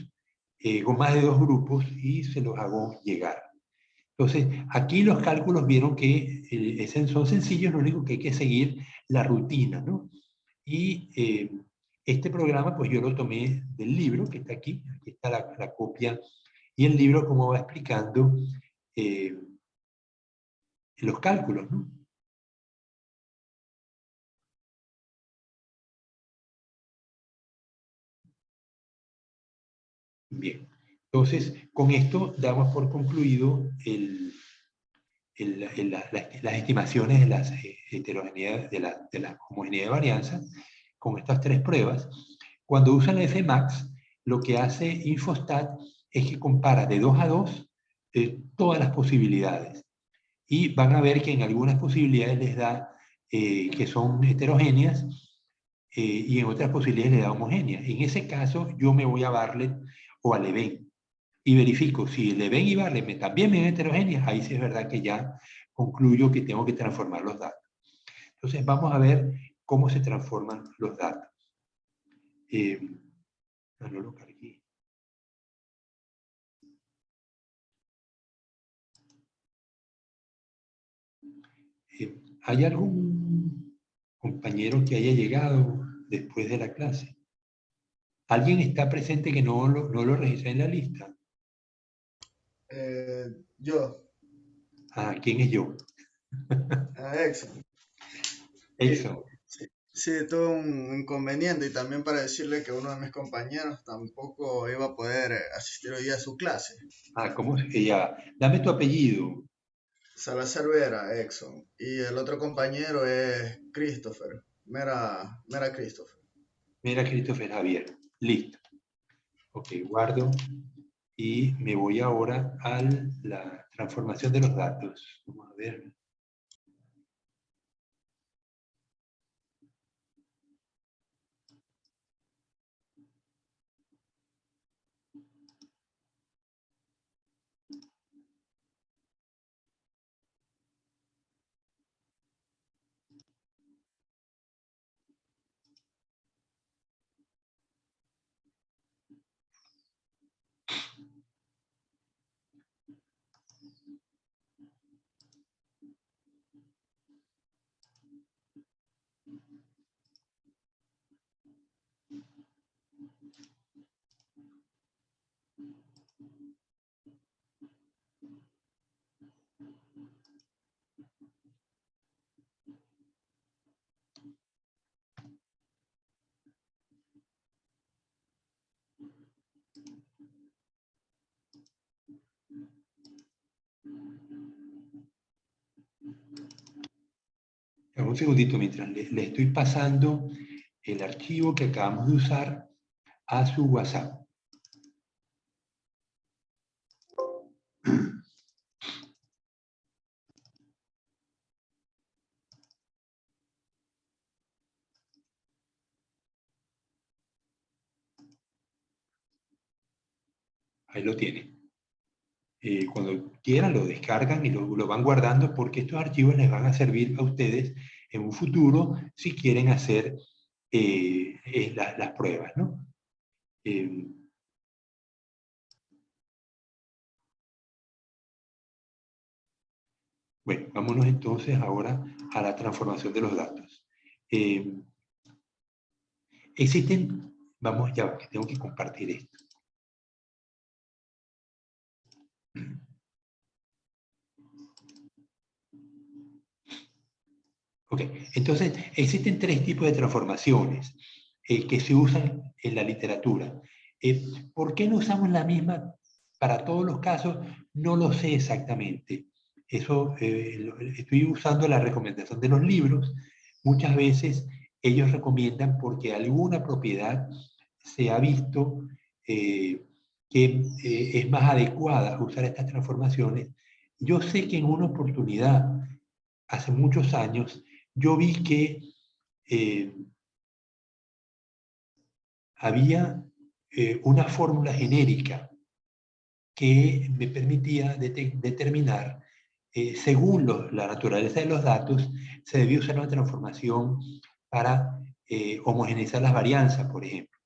con más de dos grupos, y se los hago llegar. Entonces, aquí los cálculos vieron que son sencillos, lo único que hay que seguir la rutina, ¿no? Y este programa, pues yo lo tomé del libro que está aquí está la copia, y el libro como va explicando eh, los cálculos, ¿no? Bien, entonces con esto damos por concluido las estimaciones de las heterogeneidades, de la homogeneidad de varianza con estas tres pruebas. Cuando usan la Fmax, lo que hace Infostat es que compara de 2 a 2 todas las posibilidades. Y van a ver que en algunas posibilidades les da que son heterogéneas y en otras posibilidades les da homogéneas. En ese caso, yo me voy a Bartlett o a Leven y verifico si Leven y Bartlett también me dan heterogéneas. Ahí sí es verdad que ya concluyo que tengo que transformar los datos. Entonces, vamos a ver cómo se transforman los datos. No lo cargué. ¿Hay algún compañero que haya llegado después de la clase? ¿Alguien está presente que no lo registré en la lista?
Yo,
¿Quién es yo?
a Exxon.
Exxon.
Sí, sí, tuve un inconveniente y también para decirle que uno de mis compañeros tampoco iba a poder asistir hoy día a su clase.
¿Cómo es que ya? Dame tu apellido.
Salazar Vera, Exxon. Y el otro compañero es Christopher, Mera Christopher.
Mira, Christopher Javier. Listo. Ok, guardo. Y me voy ahora a la transformación de los datos. Vamos a ver. segundito mientras le estoy pasando el archivo que acabamos de usar a su WhatsApp. Ahí lo tienen. Cuando quieran lo descargan y lo van guardando porque estos archivos les van a servir a ustedes en un futuro si quieren hacer las pruebas, ¿no? Bueno, vámonos entonces ahora a la transformación de los datos. Existen, vamos ya, que tengo que compartir esto. Ok, entonces existen tres tipos de transformaciones que se usan en la literatura. ¿Por qué no usamos la misma para todos los casos? No lo sé exactamente. Eso estoy usando la recomendación de los libros. Muchas veces ellos recomiendan porque alguna propiedad se ha visto que es más adecuada usar estas transformaciones. Yo sé que en una oportunidad, hace muchos años, yo vi que había una fórmula genérica que me permitía determinar, según la naturaleza de los datos, se debía usar una transformación para homogeneizar las varianzas, por ejemplo.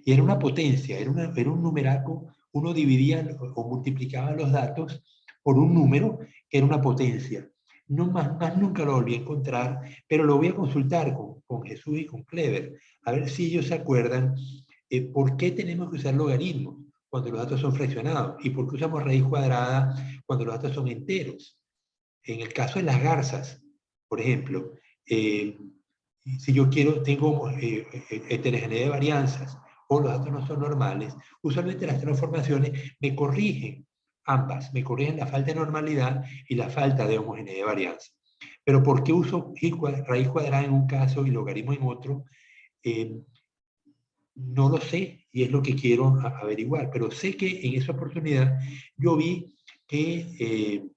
Y era una potencia, era un numeraco, uno dividía o multiplicaba los datos por un número que era una potencia. No más nunca lo volví a encontrar, pero lo voy a consultar con Jesús y con Clever, a ver si ellos se acuerdan por qué tenemos que usar logaritmos cuando los datos son fraccionados y por qué usamos raíz cuadrada cuando los datos son enteros. En el caso de las garzas, por ejemplo, si yo tengo heterogeneidad de varianzas o los datos no son normales, usualmente las transformaciones me corrigen ambas, me corrigen la falta de normalidad y la falta de homogeneidad de varianza. Pero ¿por qué uso raíz cuadrada en un caso y logaritmo en otro? No lo sé y es lo que quiero averiguar, pero sé que en esa oportunidad yo vi que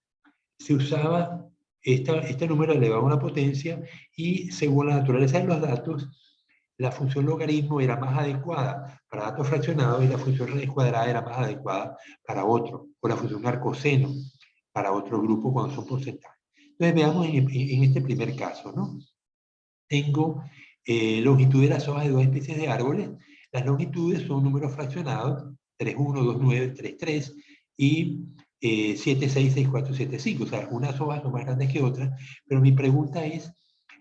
se usaba este número elevado a una potencia y según la naturaleza de los datos, la función logaritmo era más adecuada para datos fraccionados y la función raíz cuadrada era más adecuada para otro, o la función arcoseno para otro grupo cuando son porcentajes. Entonces veamos en este primer caso, ¿no? Tengo longitud de las hojas de dos especies de árboles. Las longitudes son números fraccionados, 3, 1, 2, 9, 3, 3, y 7, 6, 6, 4, 7, 5. O sea, unas hojas son más grandes que otras, pero mi pregunta es,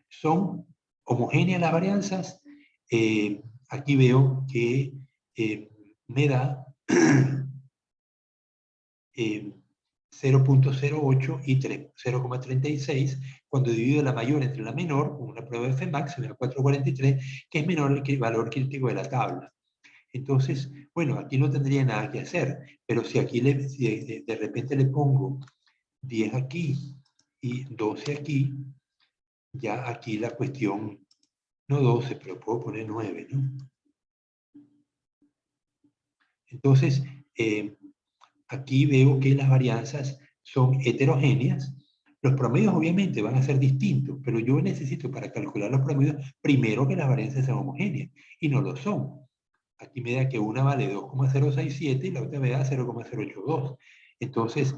¿son homogéneas las varianzas? Aquí veo que me da 0.08 y 0.36. Cuando divido la mayor entre la menor, con una prueba de Fmax, me da 4.43, que es menor que el valor crítico de la tabla. Entonces, bueno, aquí no tendría nada que hacer, pero si aquí si de repente le pongo 10 aquí y 12 aquí, ya aquí la cuestión, no 12, pero puedo poner 9, ¿no? Entonces, aquí veo que las varianzas son heterogéneas. Los promedios obviamente van a ser distintos, pero yo necesito para calcular los promedios primero que las varianzas sean homogéneas, y no lo son. Aquí me da que una vale 2,067 y la otra me da 0,082. Entonces,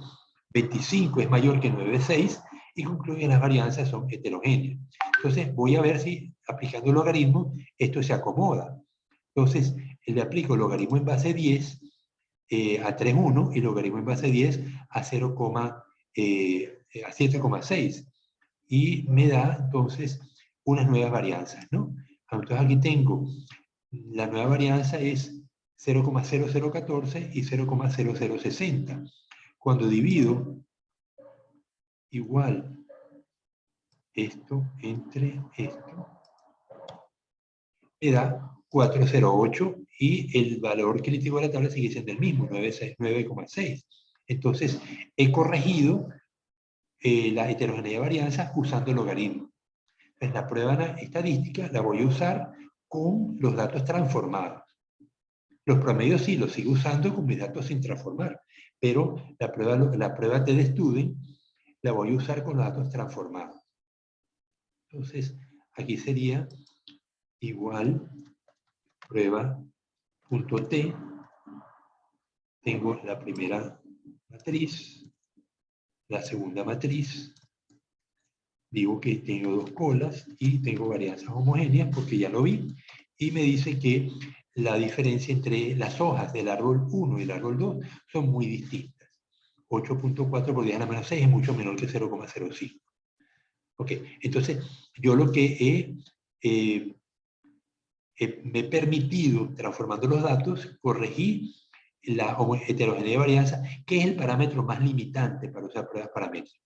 25 es mayor que 9,6 y concluyo que las varianzas son heterogéneas. Entonces, voy a ver si aplicando el logaritmo esto se acomoda. Entonces, le aplico el logaritmo en base 10 a 3,1 y logaritmo en base 10 a 7,6. Y me da entonces unas nuevas varianzas, ¿no? Entonces aquí tengo, la nueva varianza es 0,0014 y 0,0060. Cuando divido igual esto entre esto, me da 408 y el valor crítico de la tabla sigue siendo el mismo, 9,6. Entonces, he corregido la heterogeneidad de varianza usando el logaritmo. Entonces, la prueba estadística la voy a usar con los datos transformados. Los promedios sí, los sigo usando con mis datos sin transformar, pero la prueba TD-Student la voy a usar con los datos transformados. Entonces, aquí sería igual prueba.t. Tengo la primera matriz, la segunda matriz. Digo que tengo dos colas y tengo varianzas homogéneas porque ya lo vi. Y me dice que la diferencia entre las hojas del árbol 1 y el árbol 2 son muy distintas. 8.4 por 10 a la menos 6 es mucho menor que 0,05. Ok, entonces yo lo que me he permitido, transformando los datos, corregir la heterogeneidad de varianza, que es el parámetro más limitante para usar pruebas paramétricas.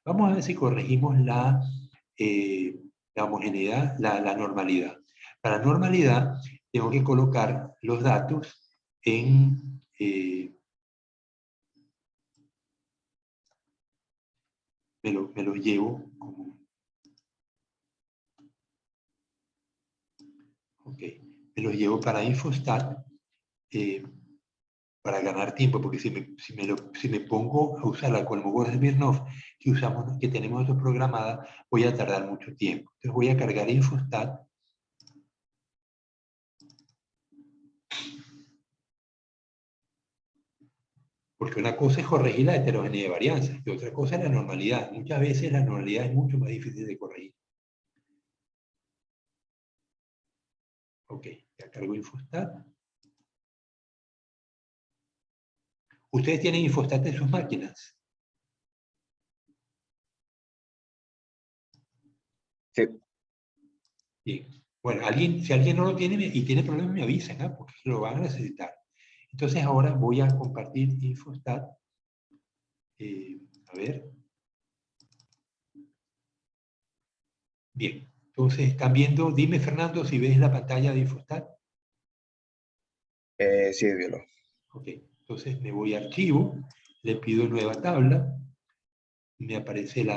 Vamos a ver si corregimos la homogeneidad, la normalidad. Para normalidad, tengo que colocar los datos en... me los llevo como... Ok, me los llevo para Infostat, para ganar tiempo, porque si me pongo a usar la Kolmogorov-Smirnov que tenemos nosotros programada, voy a tardar mucho tiempo. Entonces voy a cargar Infostat. Porque una cosa es corregir la heterogeneidad de varianza y otra cosa es la normalidad. Muchas veces la normalidad es mucho más difícil de corregir. Ok, ya cargo Infostat. ¿Ustedes tienen Infostat en sus máquinas?
Sí.
Bien. Bueno, si alguien no lo tiene y tiene problemas, me avisan, ¿eh? Porque lo van a necesitar. Entonces ahora voy a compartir Infostat. A ver. Bien. Entonces, están viendo, dime Fernando si ves la pantalla de Infostat.
Sí, biólogo.
Ok, entonces me voy a archivo, le pido nueva tabla, me aparece el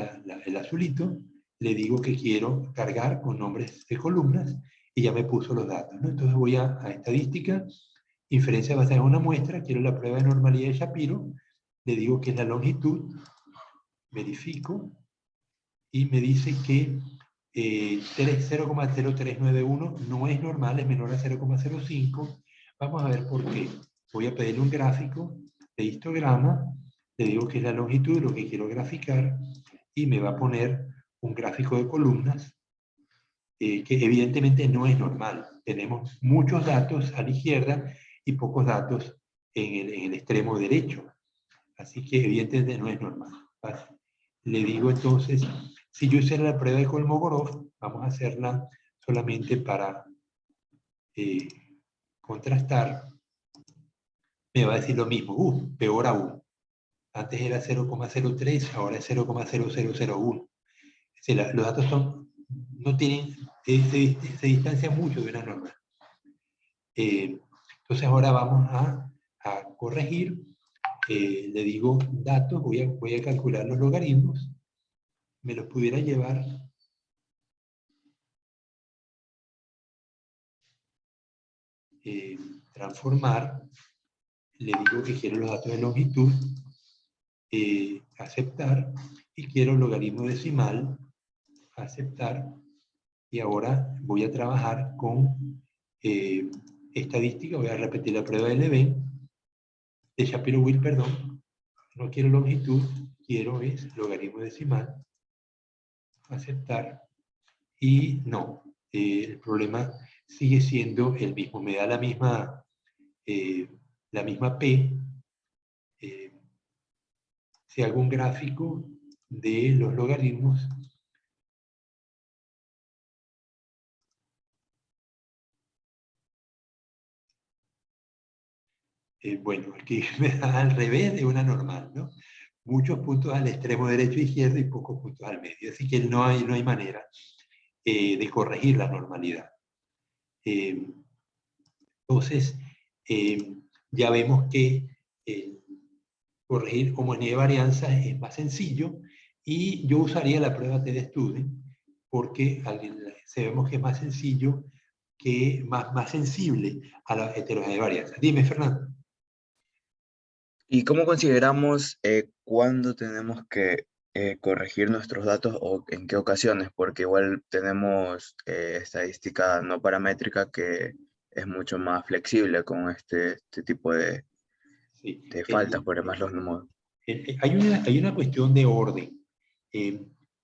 azulito, le digo que quiero cargar con nombres de columnas y ya me puso los datos, ¿no? Entonces voy a estadística, inferencia basada en una muestra, quiero la prueba de normalidad de Shapiro, le digo que es la longitud, verifico y me dice que 0,0391 no es normal, es menor a 0,05. Vamos a ver por qué. Voy a pedirle un gráfico de histograma, le digo que es la longitud, lo que quiero graficar, y me va a poner un gráfico de columnas, que evidentemente no es normal. Tenemos muchos datos a la izquierda y pocos datos en el extremo derecho. Así que evidentemente no es normal. ¿Vale? Le digo entonces, si yo hiciera la prueba de Kolmogorov, vamos a hacerla solamente para contrastar, me va a decir lo mismo, peor aún. Antes era 0,03, ahora es 0,0001. Es decir, los datos no tienen, se distancian mucho de una normal. Entonces ahora vamos a corregir, le digo datos, voy a calcular los logaritmos, me los pudiera llevar transformar, le digo que quiero los datos de longitud, aceptar, y quiero logaritmo decimal, aceptar, y ahora voy a trabajar con estadística, voy a repetir la prueba de Leven, de Shapiro-Wilk, perdón, no quiero longitud, quiero es logaritmo decimal, aceptar, y no, el problema sigue siendo el mismo, me da la misma P. Si hago un gráfico de los logaritmos, bueno, aquí me da al revés de una normal, ¿no? Muchos puntos al extremo derecho e izquierdo y pocos puntos al medio, así que no hay manera de corregir la normalidad. Entonces, ya vemos que corregir homogeneidad de varianza es más sencillo y yo usaría la prueba TD-Student porque sabemos que es más sencillo, más sensible a la heterogeneidad de varianza. Dime, Fernando.
¿Y cómo consideramos cuándo tenemos que corregir nuestros datos o en qué ocasiones? Porque igual tenemos estadística no paramétrica que es mucho más flexible con este tipo de
Sí.
faltas, por más los números.
Hay una cuestión de orden.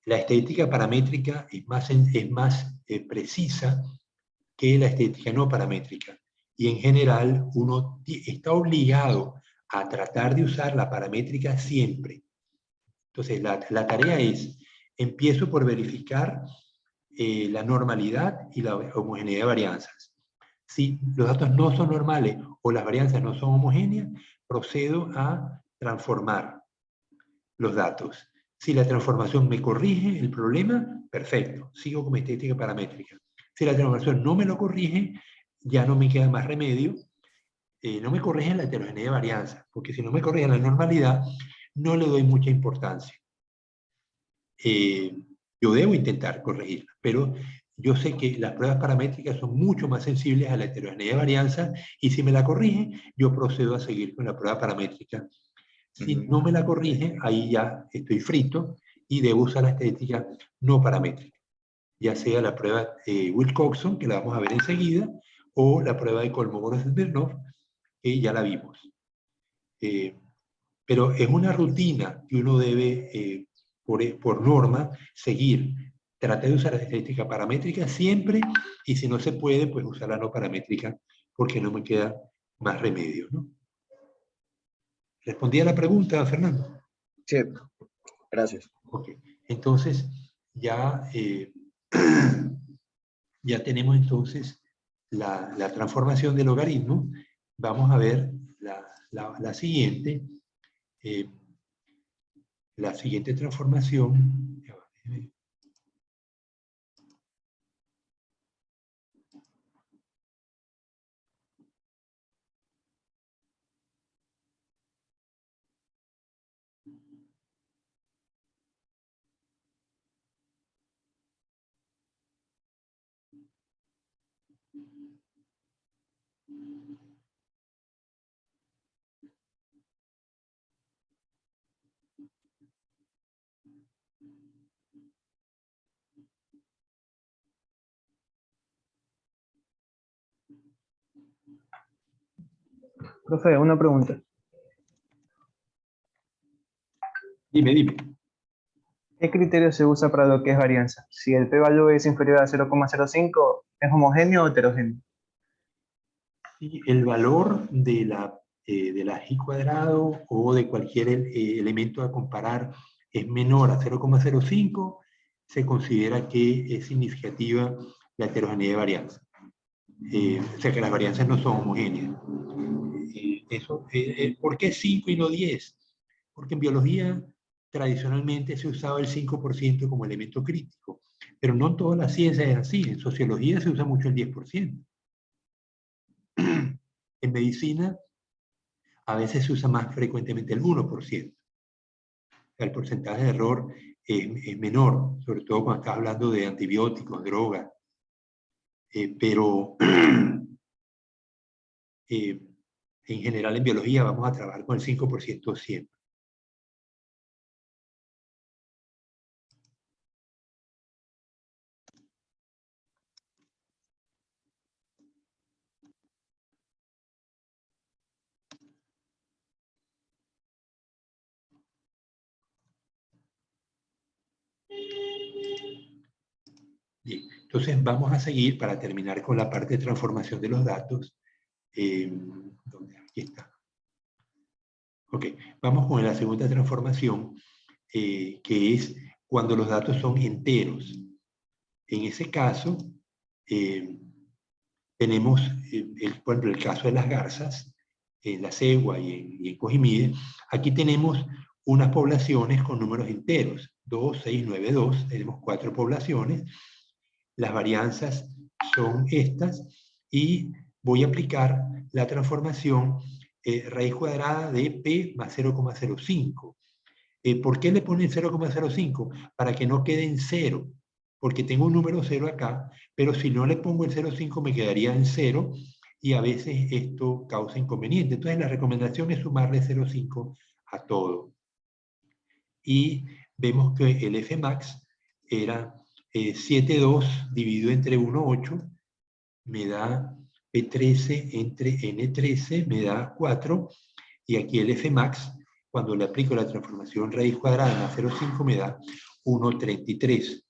La estadística paramétrica es más precisa que la estadística no paramétrica. Y en general uno está obligado a tratar de usar la paramétrica siempre. Entonces la tarea es, empiezo por verificar la normalidad y la homogeneidad de varianzas. Si los datos no son normales o las varianzas no son homogéneas, procedo a transformar los datos. Si la transformación me corrige el problema, perfecto, sigo con mi estadística paramétrica. Si la transformación no me lo corrige, ya no me queda más remedio, no me corrige la heterogeneidad de varianza, porque si no me corrige la normalidad, no le doy mucha importancia. Yo debo intentar corregirla, pero yo sé que las pruebas paramétricas son mucho más sensibles a la heterogeneidad de varianza, y si me la corrige, yo procedo a seguir con la prueba paramétrica. Si no me la corrige, ahí ya estoy frito y debo usar la estadística no paramétrica, ya sea la prueba Wilcoxon, que la vamos a ver enseguida, o la prueba de Kolmogorov-Smirnov, que ya la vimos. Pero es una rutina que uno debe, por norma, seguir. Trate de usar la estadística paramétrica siempre, y si no se puede, pues usar la no paramétrica, porque no me queda más remedio, ¿no? ¿Respondí a la pregunta, Fernando?
Sí, gracias.
Ok, entonces ya, ya tenemos entonces la transformación del logaritmo. Vamos a ver la siguiente. La siguiente transformación.
Profe, una pregunta.
Dime.
¿Qué criterio se usa para lo que es varianza? Si el p-value es inferior a 0,05, ¿es homogéneo o heterogéneo?
Sí, el valor de la y cuadrado o de cualquier elemento a comparar es menor a 0,05, se considera que es significativa la heterogeneidad de varianza. O sea que las varianzas no son homogéneas. ¿Por qué 5 y no 10? Porque en biología tradicionalmente se usaba el 5% como elemento crítico, pero no en todas las ciencias es así. En sociología se usa mucho el 10%. En medicina a veces se usa más frecuentemente el 1%. El porcentaje de error es menor, sobre todo cuando estás hablando de antibióticos, drogas. Pero en general en biología vamos a trabajar con el 5% siempre. Bien, entonces vamos a seguir para terminar con la parte de transformación de los datos. Aquí está. Ok, vamos con la segunda transformación, que es cuando los datos son enteros. En ese caso, tenemos, por ejemplo, el caso de las garzas, en la cegua y en Cojimide. Aquí tenemos unas poblaciones con números enteros, 2, 6, 9, 2. Tenemos 4 poblaciones. Las varianzas son estas, y voy a aplicar la transformación raíz cuadrada de P más 0,05. ¿Por qué le ponen 0,05? Para que no quede en 0. porque tengo un número 0 acá, pero si no le pongo el 0,5 me quedaría en 0, y a veces esto causa inconveniente. Entonces la recomendación es sumarle 0,5 a todo. Y vemos que el Fmax era 7,2 dividido entre 1,8, me da P13 entre N13, me da 4, y aquí el Fmax, cuando le aplico la transformación raíz cuadrada más 0,5, me da 1,33,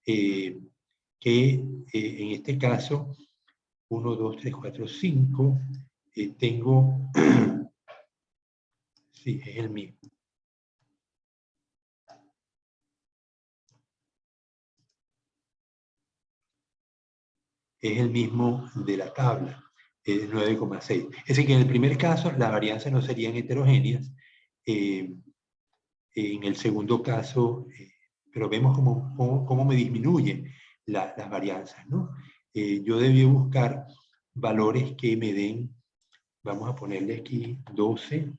que en este caso, 1, 2, 3, 4, 5, tengo, sí, es el mismo. Es el mismo de la tabla, es 9,6. Es decir, que en el primer caso las varianzas no serían heterogéneas. En el segundo caso, pero vemos cómo me disminuyen las varianzas, ¿no? Yo debí buscar valores que me den, vamos a ponerle aquí 12,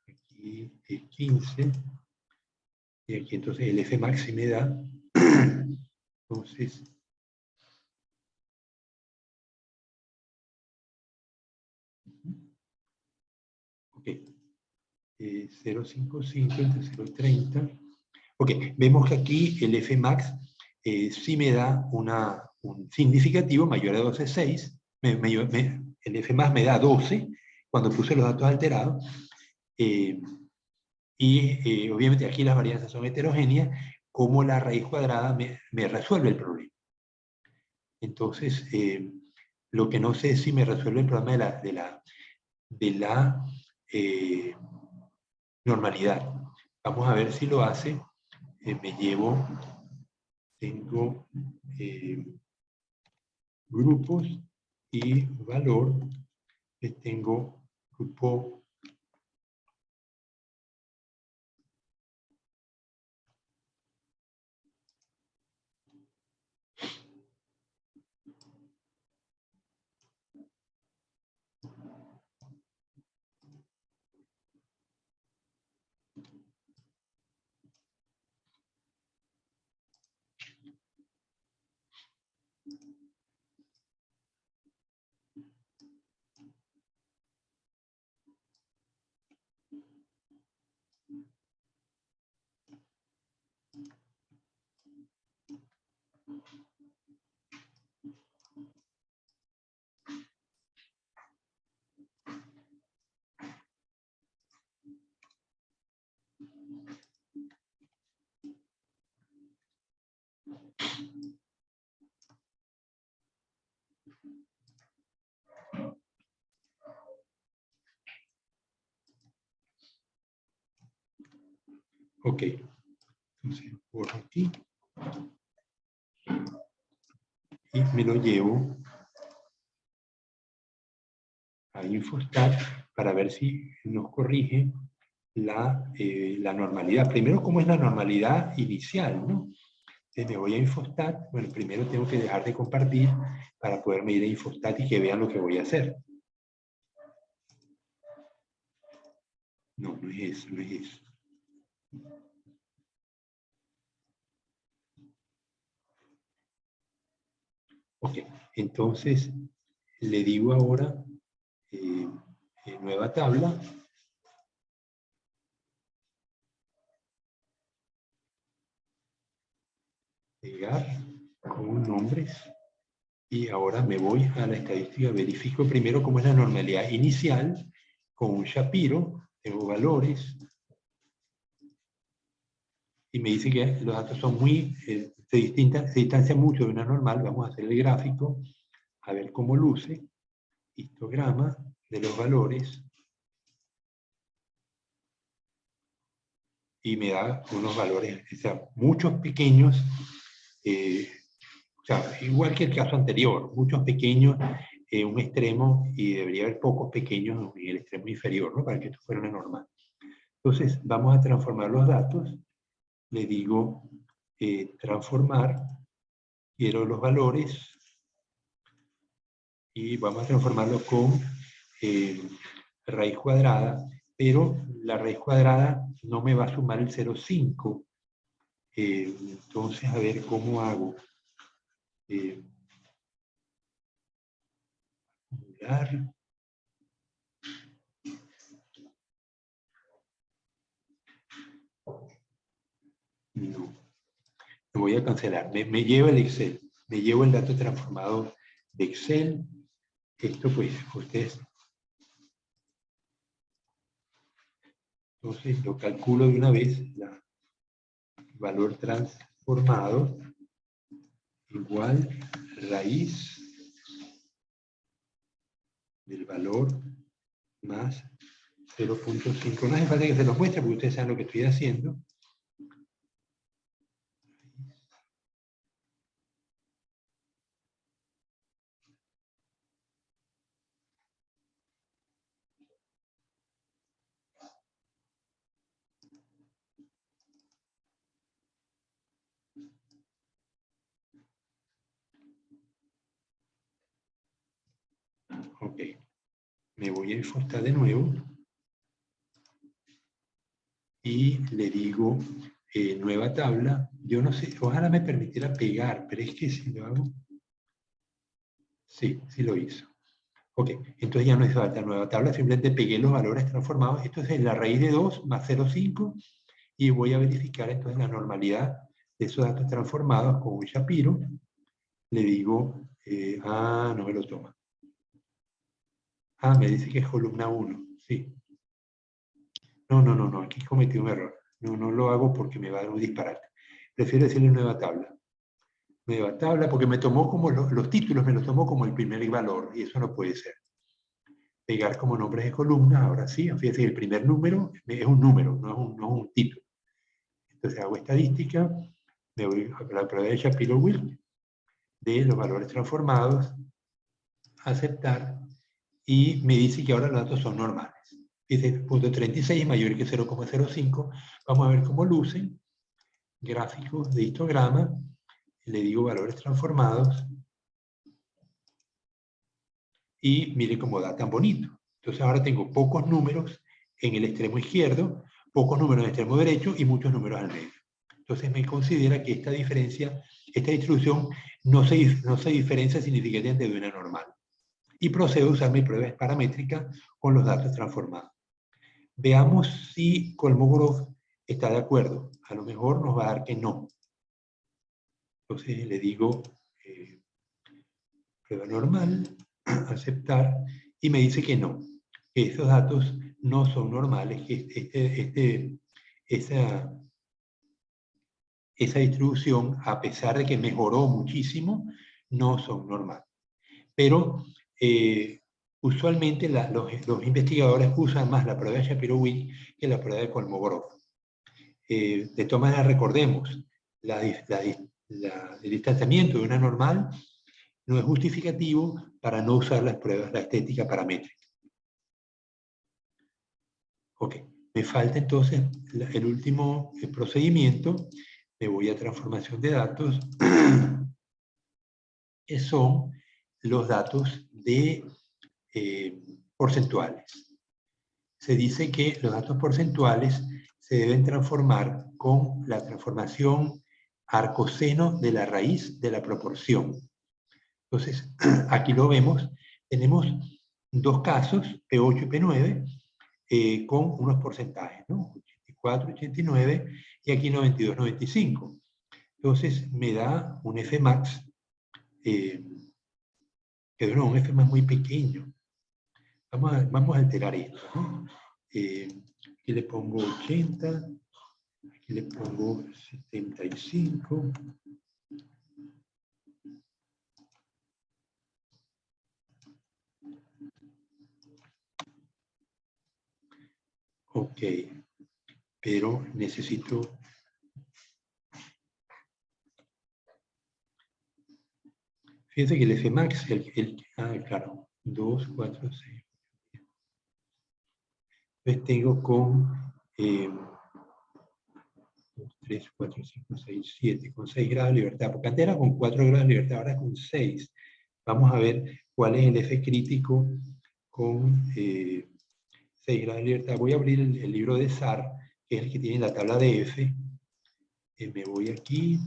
aquí 15, y aquí entonces el Fmax sí me da, entonces, ok, 0,55 entre 0,30. Ok, vemos que aquí el Fmax sí me da un significativo mayor a 12,6. El Fmax me da 12 cuando puse los datos alterados. Obviamente aquí las varianzas son heterogéneas, como la raíz cuadrada me resuelve el problema. Entonces, lo que no sé es si me resuelve el problema de la normalidad. Vamos a ver si lo hace. Tengo grupos y valor. Tengo grupo ok, entonces borro aquí y me lo llevo a Infostat para ver si nos corrige la normalidad. Primero, ¿cómo es la normalidad inicial, ¿no? Entonces me voy a Infostat. Bueno, primero tengo que dejar de compartir para poderme ir a Infostat y que vean lo que voy a hacer. No, no es eso, no es eso. Ok, entonces le digo ahora nueva tabla. Pegar con nombres. Y ahora me voy a la estadística. Verifico primero cómo es la normalidad inicial con un Shapiro. Tengo valores. Y me dice que los datos son muy, se distancian mucho de una normal. Vamos a hacer el gráfico, a ver cómo luce. Histograma de los valores. Y me da unos valores, o sea, muchos pequeños, o sea, igual que el caso anterior, muchos pequeños en un extremo y debería haber pocos pequeños en el extremo inferior, ¿no? Para que esto fuera una normal. Entonces, vamos a transformar los datos. Le digo transformar, quiero los valores y vamos a transformarlo con raíz cuadrada, pero la raíz cuadrada no me va a sumar el 0,5 Entonces, a ver cómo hago. Acumular. No. Me voy a cancelar. Me lleva el Excel. Me llevo el dato transformado de Excel. Esto pues, ustedes. Entonces lo calculo de una vez. El valor transformado igual raíz del valor más 0.5. No hace falta que se los muestre porque ustedes saben lo que estoy haciendo. Ok. Me voy a enfocar de nuevo. Y le digo nueva tabla. Yo no sé, ojalá me permitiera pegar, pero es que si lo hago... Sí, sí lo hizo. Ok, entonces ya no hace falta nueva tabla, simplemente pegué los valores transformados. Esto es la raíz de 2 más 0,5 y voy a verificar entonces la normalidad de esos datos transformados con un Shapiro. Le digo, no me lo toma. Me dice que es columna 1, sí. No, aquí cometí un error. No lo hago porque me va a dar un disparate. Prefiero decirle nueva tabla. Nueva tabla, porque me tomó como los títulos, me los tomó como el primer valor, y eso no puede ser. Pegar como nombres de columnas, ahora sí, fíjense, el primer número es un número, no es un título. Entonces hago estadística, me voy a la prueba de Shapiro-Wilk, de los valores transformados, aceptar, y me dice que ahora los datos son normales. Dice, punto 36 mayor que 0,05, vamos a ver cómo lucen, gráficos de histograma, le digo valores transformados, y mire cómo da tan bonito. Entonces ahora tengo pocos números en el extremo izquierdo, pocos números en el extremo derecho y muchos números al medio. Entonces me considera que esta distribución no se diferencia significativamente de una normal. Y procedo a usar mi prueba paramétrica con los datos transformados. Veamos si Kolmogorov está de acuerdo. A lo mejor nos va a dar que no. Entonces le digo prueba normal, aceptar, y me dice que no, que esos datos no son normales, que esa distribución, a pesar de que mejoró muchísimo, no son normales. Pero usualmente los investigadores usan más la prueba de Shapiro-Wilk que la prueba de Kolmogorov. De todas maneras, recordemos, el distanciamiento de una normal no es justificativo para no usar las pruebas, la estética paramétrica. Ok, me falta entonces el último procedimiento. Me voy a transformación de datos, que son los datos de porcentuales. Se dice que los datos porcentuales se deben transformar con la transformación arcoseno de la raíz de la proporción. Entonces, aquí lo vemos, tenemos dos casos, P8 y P9, con unos porcentajes, ¿no? 84, 89 y aquí 92, 95. Entonces, me da un Fmax, que es un Fmax muy pequeño. Vamos a alterar esto, ¿no? Aquí le pongo 80, aquí le pongo 75. Ok, pero necesito... Fíjense que el Fmax, claro, 2, 4, 6. Entonces tengo con 3, 4, 5, 6, 7, con 6 grados de libertad, porque antes era con 4 grados de libertad, ahora con 6. Vamos a ver cuál es el F crítico con 6 grados de libertad. Voy a abrir el libro de SAR, que es el que tiene la tabla de F. Me voy aquí.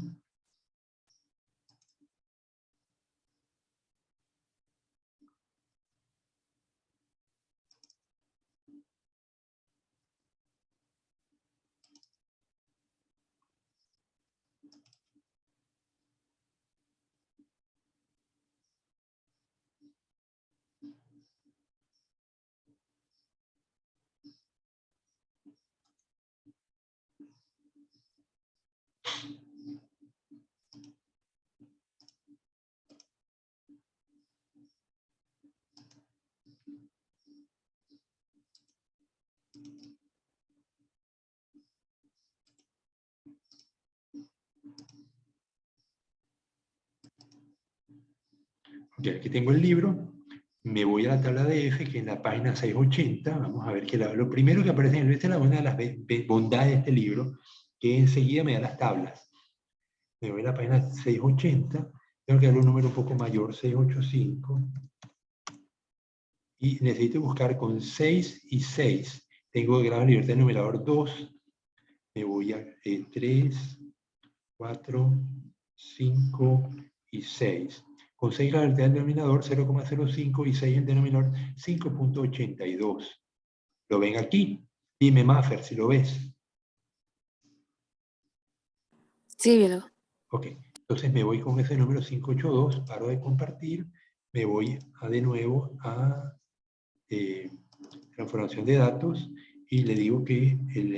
Ok, aquí tengo el libro. Me voy a la tabla de F, que es la página 680. Vamos a ver que lo primero que aparece en el esta es una de las bondades de este libro, que enseguida me da las tablas. Me voy a la página 680. Tengo que darle un número un poco mayor, 685. Y necesito buscar con 6 y 6. Tengo de grado de libertad el numerador 2. Me voy a 3, 4, 5 y 6. Con 6 la libertad del denominador 0,05 y 6 el denominador 5,82. ¿Lo ven aquí? Dime, Maffer, si lo ves.
Sí, biólogo.
Ok, entonces me voy con ese número 582, paro de compartir, me voy de nuevo a transformación de datos y le digo que el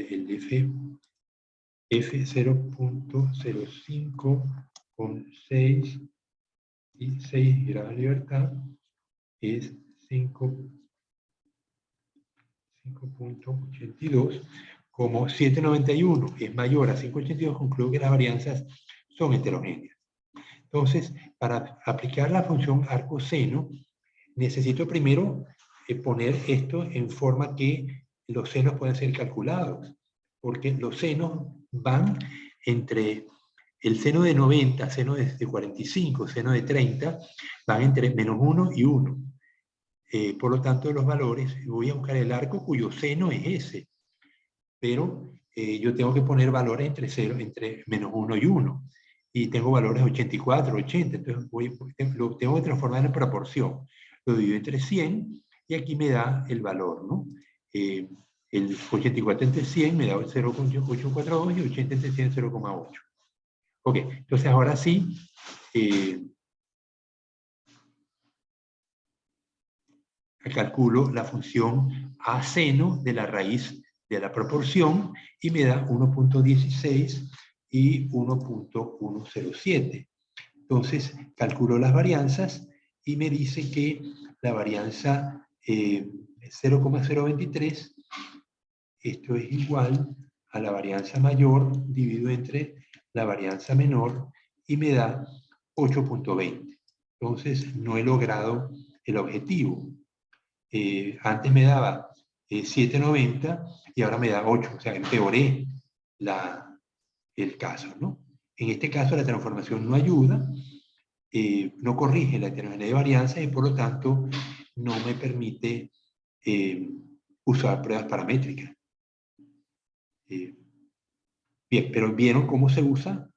F0.05 con 6 y 6 grados de libertad es 5.82, como 791 es mayor a 5.82, concluyo que las varianzas son heterogéneas. Entonces, para aplicar la función arco-seno, necesito primero poner esto en forma que los senos puedan ser calculados, porque los senos van entre el seno de 90, seno de 45, seno de 30, van entre -1 y 1. Por lo tanto, los valores, voy a buscar el arco cuyo seno es ese, pero yo tengo que poner valores entre -1 y 1. Y tengo valores 84, 80, entonces lo tengo que transformar en proporción. Lo divido entre 100 y aquí me da el valor, ¿no? El 84 entre 100 me da 0,842 y 80 entre 100, 0,8. Ok, entonces ahora sí, calculo la función a seno de la raíz de la proporción y me da 1.16 y 1.107. Entonces, calculo las varianzas y me dice que la varianza 0,023, esto es igual a la varianza mayor dividido entre la varianza menor y me da 8.20. Entonces, no he logrado el objetivo. Antes me daba 7.90 y ahora me da 8, o sea, empeoré el caso, ¿no? En este caso la transformación no ayuda, no corrige la heterogeneidad de varianzas y por lo tanto no me permite usar pruebas paramétricas. Bien, pero vieron cómo se usa.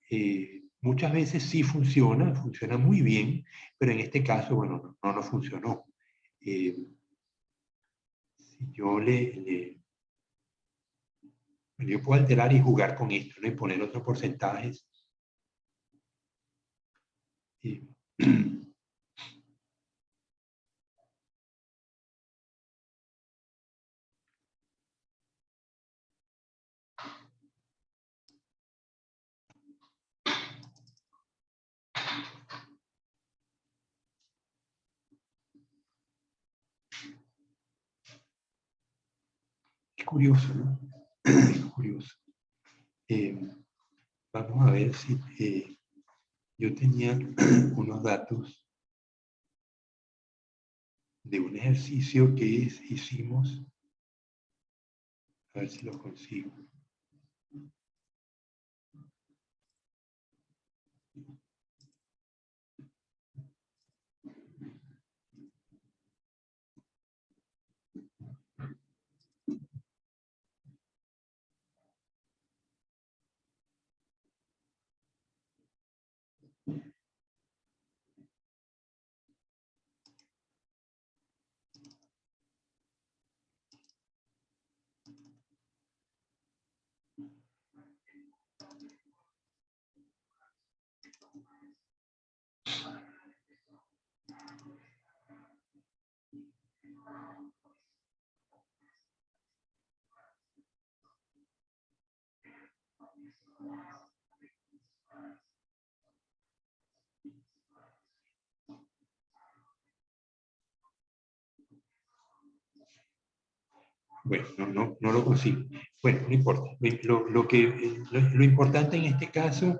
Muchas veces sí funciona, funciona muy bien, pero en este caso, bueno, no funcionó. Si yo yo puedo alterar y jugar con esto, ¿no? Y poner otros porcentajes. Es curioso, ¿no? Es curioso. Vamos a ver si yo tenía unos datos de un ejercicio que hicimos. A ver si lo consigo. Bueno, no lo consigo. Bueno, no importa. Lo importante en este caso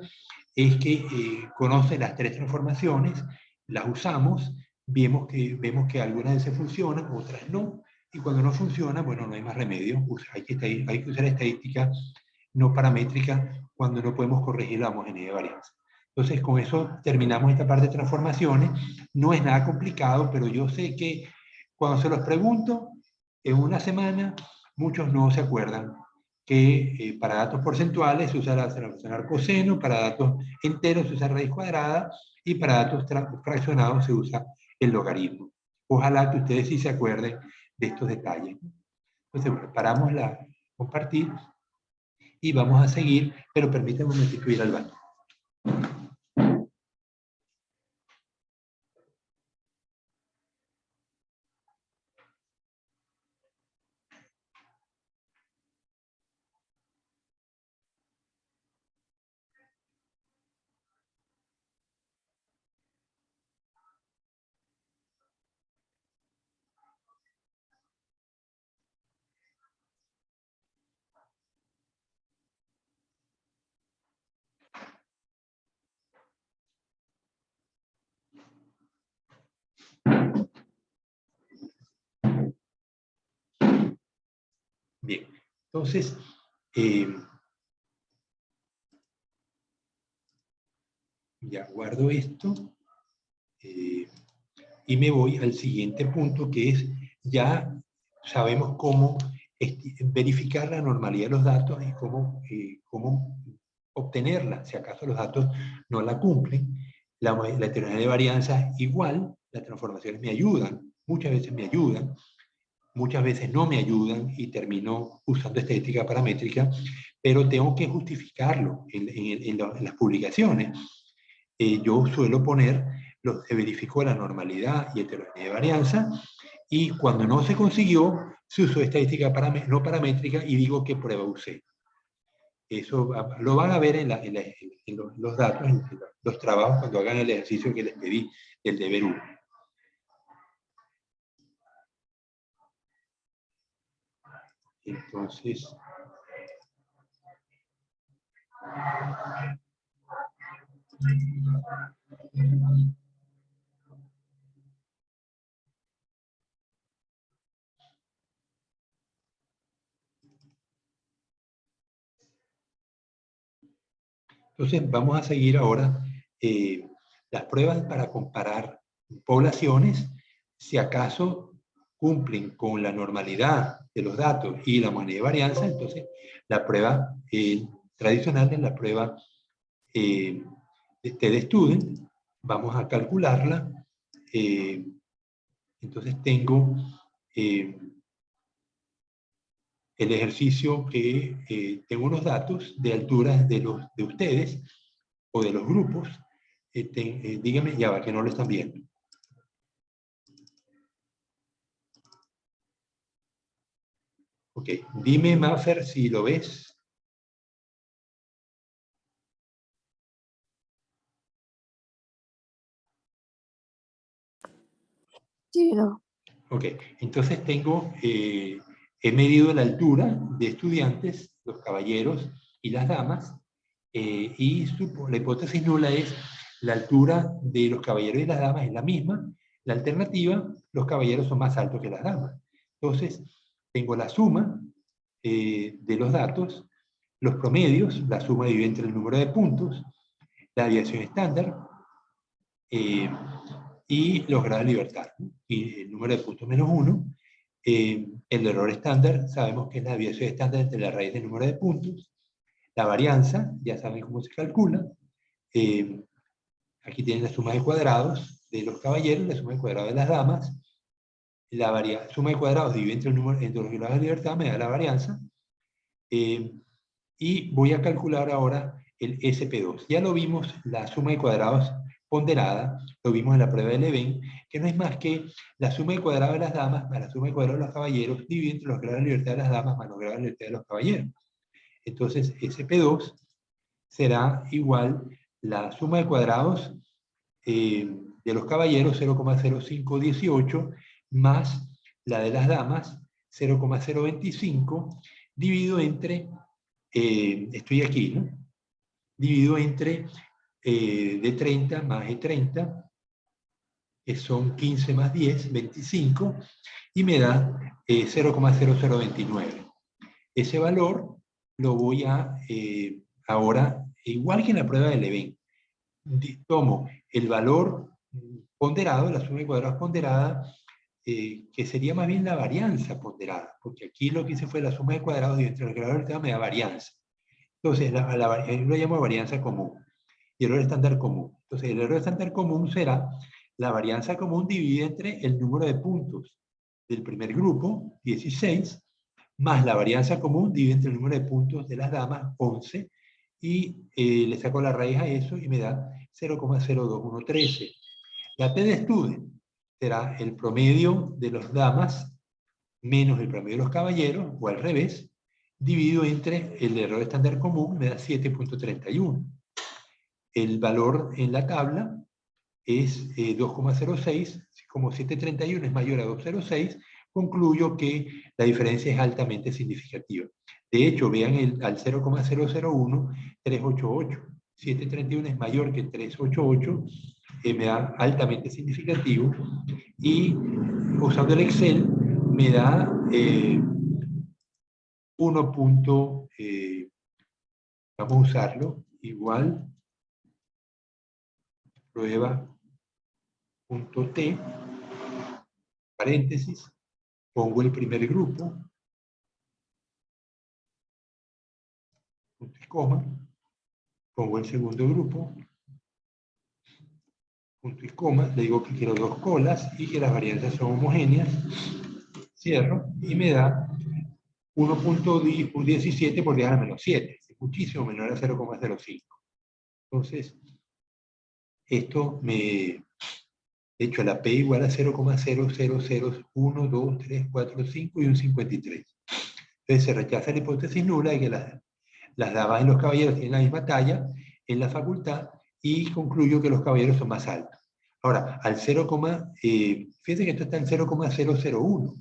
es que conoce las tres transformaciones, las usamos, vemos que algunas de esas funcionan, otras no, y cuando no funciona, bueno, no hay más remedio. Hay que usar estadística no paramétrica cuando no podemos corregir la homogeneidad de varianza. Entonces, con eso terminamos esta parte de transformaciones. No es nada complicado, pero yo sé que cuando se los pregunto, en una semana, muchos no se acuerdan que para datos porcentuales se usa la transformación coseno, para datos enteros se usa raíz cuadrada, y para datos fraccionados se usa el logaritmo. Ojalá que ustedes sí se acuerden de estos detalles. Entonces, bueno, paramos la compartir y vamos a seguir, pero permítanme un momentito ir al baño. Bien, entonces, ya guardo esto y me voy al siguiente punto, que es, ya sabemos cómo verificar la normalidad de los datos y cómo obtenerla, si acaso los datos no la cumplen. La heterogeneidad de varianza igual, las transformaciones me ayudan, muchas veces me ayudan, muchas veces no me ayudan y termino usando estadística paramétrica, pero tengo que justificarlo en las publicaciones. Yo suelo poner, verifico la normalidad y heterogeneidad de varianza, y cuando no se consiguió, se usó estadística no paramétrica y digo qué prueba usé. Eso lo van a ver en los datos, en los trabajos, cuando hagan el ejercicio que les pedí, el deber 1. Entonces, vamos a seguir ahora las pruebas para comparar poblaciones, si acaso cumplen con la normalidad de los datos y la homogeneidad de varianza. Entonces la prueba tradicional es la prueba de T-de-Student. Vamos a calcularla. Entonces tengo el ejercicio que tengo unos datos de alturas de ustedes o de los grupos. Díganme, ya va, que no lo están viendo. Ok, dime, Maffer, si lo ves.
Sí, no.
Ok, entonces tengo, he medido la altura de estudiantes, los caballeros y las damas, y la hipótesis nula es la altura de los caballeros y las damas es la misma. La alternativa, los caballeros son más altos que las damas. Entonces, tengo la suma de los datos, los promedios, la suma divide entre el número de puntos, la desviación estándar, y los grados de libertad, y el número de puntos menos 1. El error estándar, sabemos que es la desviación estándar entre la raíz del número de puntos. La varianza, ya saben cómo se calcula. aquí tienen la suma de cuadrados de los caballeros, la suma de cuadrados de las damas, la suma de cuadrados dividida entre los grados de libertad me da la varianza, y voy a calcular ahora el SP2. Ya lo vimos, la suma de cuadrados ponderada, lo vimos en la prueba de Leven, que no es más que la suma de cuadrados de las damas más la suma de cuadrados de los caballeros dividida entre los grados de libertad de las damas más los grados de libertad de los caballeros. Entonces, SP2 será igual la suma de cuadrados de los caballeros, 0,0518, más la de las damas, 0,025, dividido entre, estoy aquí, ¿no? Dividido entre de 30 más de 30, que son 15 más 10, 25, y me da 0,0029. Ese valor lo voy a, ahora, igual que en la prueba de Leven, tomo el valor ponderado, la suma de cuadrados ponderada, que sería más bien la varianza ponderada, porque aquí lo que hice fue la suma de cuadrados y entre los grados de libertad me da varianza. Entonces, yo lo llamo varianza común y error estándar común. Entonces, el error estándar común será la varianza común dividida entre el número de puntos del primer grupo, 16, más la varianza común dividida entre el número de puntos de las damas, 11, y le saco la raíz a eso y me da 0,02113. La T de Student será el promedio de las damas menos el promedio de los caballeros, o al revés, dividido entre el error estándar común, me da 7.31. El valor en la tabla es 2,06, como 7.31 es mayor a 2,06, concluyo que la diferencia es altamente significativa. De hecho, vean al 0,001, 388. 7.31 es mayor que 388, me da altamente significativo, y usando el Excel me da 1. Vamos a usarlo, igual, prueba.t, paréntesis, pongo el primer grupo, punto y coma, pongo el segundo grupo, punto y coma, le digo que quiero 2 colas y que las varianzas son homogéneas, cierro, y me da 1.17 por 10 a la menos 7, es muchísimo menor a 0,05. Entonces, esto de hecho, la P igual a 0,00012, 3, 4, 5 y un 53. Entonces se rechaza la hipótesis nula de que las damas y los caballeros tienen la misma talla en la facultad, y concluyo que los caballeros son más altos. Ahora, al fíjense que esto está en 0,001.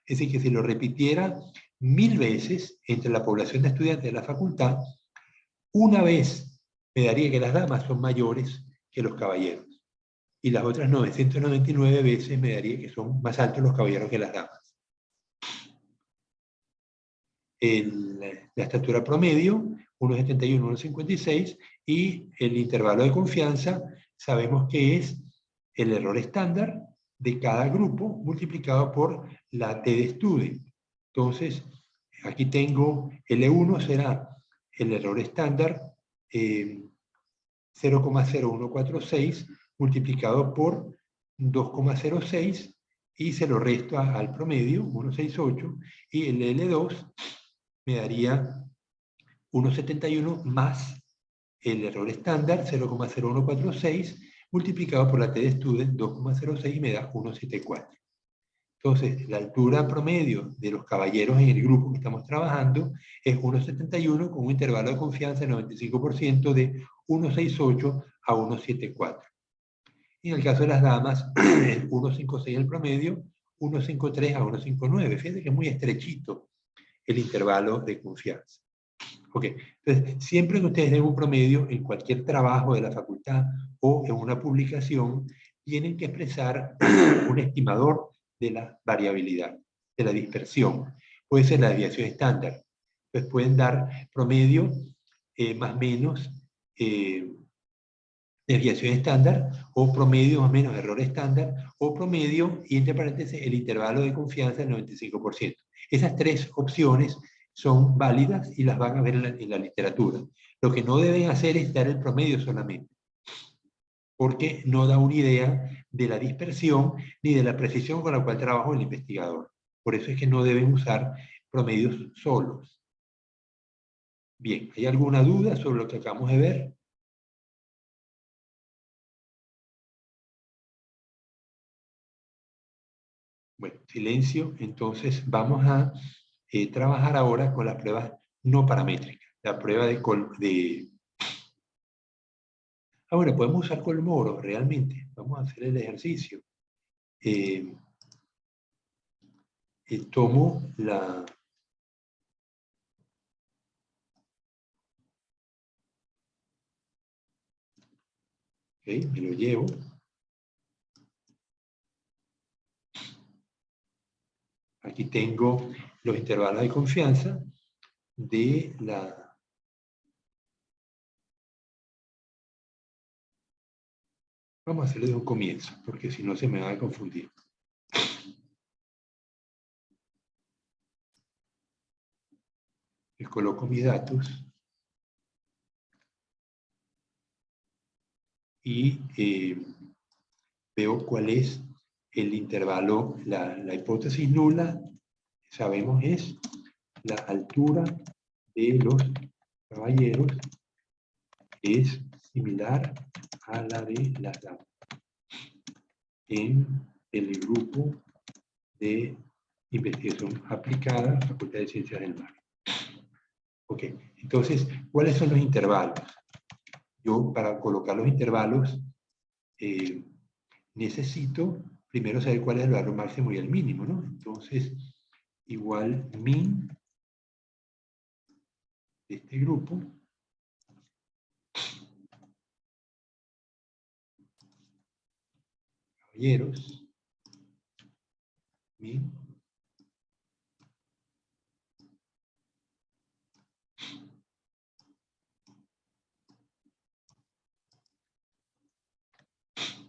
Es decir, que si lo repitiera 1000 veces entre la población de estudiantes de la facultad, una vez me daría que las damas son mayores que los caballeros. Y las otras 999 veces me daría que son más altos los caballeros que las damas. La estatura promedio, 1,71, 1,56, y el intervalo de confianza, sabemos que es el error estándar de cada grupo multiplicado por la T de Student. Entonces, aquí tengo L1 será el error estándar 0,0146 multiplicado por 2,06, y se lo resto al promedio, 1,68, y el L2 me daría 1,71 más el error estándar, 0,0146, multiplicado por la T de Student, 2,06, y me da 1,74. Entonces, la altura promedio de los caballeros en el grupo que estamos trabajando es 1,71 con un intervalo de confianza del 95% de 1,68 a 1,74. Y en el caso de las damas, es 1,56 el promedio, 1,53 a 1,59. Fíjense que es muy estrechito el intervalo de confianza. Ok, entonces, siempre que ustedes den un promedio en cualquier trabajo de la facultad o en una publicación, tienen que expresar un estimador de la variabilidad, de la dispersión. Puede ser la desviación estándar. Entonces pueden dar promedio más menos desviación estándar, o promedio más menos error estándar, o promedio y entre paréntesis el intervalo de confianza del 95%. Esas tres opciones son válidas y las van a ver en la literatura. Lo que no deben hacer es dar el promedio solamente, porque no da una idea de la dispersión ni de la precisión con la cual trabaja el investigador. Por eso es que no deben usar promedios solos. Bien, ¿hay alguna duda sobre lo que acabamos de ver? Bueno, silencio. Entonces vamos a trabajar ahora con las pruebas no paramétricas. La prueba de... Ahora, podemos usar Kolmogorov realmente. Vamos a hacer el ejercicio. Tomo la... Ok, me lo llevo. Aquí tengo los intervalos de confianza de la... Vamos a hacerlo desde un comienzo, porque si no se me va a confundir. Les coloco mis datos y veo cuál es el intervalo, la hipótesis nula, sabemos es la altura de los caballeros es similar a la de las damas en el grupo de investigación aplicada, Facultad de Ciencias del Mar. Ok, entonces, ¿cuáles son los intervalos? Yo, para colocar los intervalos, necesito primero saber cuál es el valor máximo y el mínimo, ¿no? Entonces, igual min de este grupo caballeros min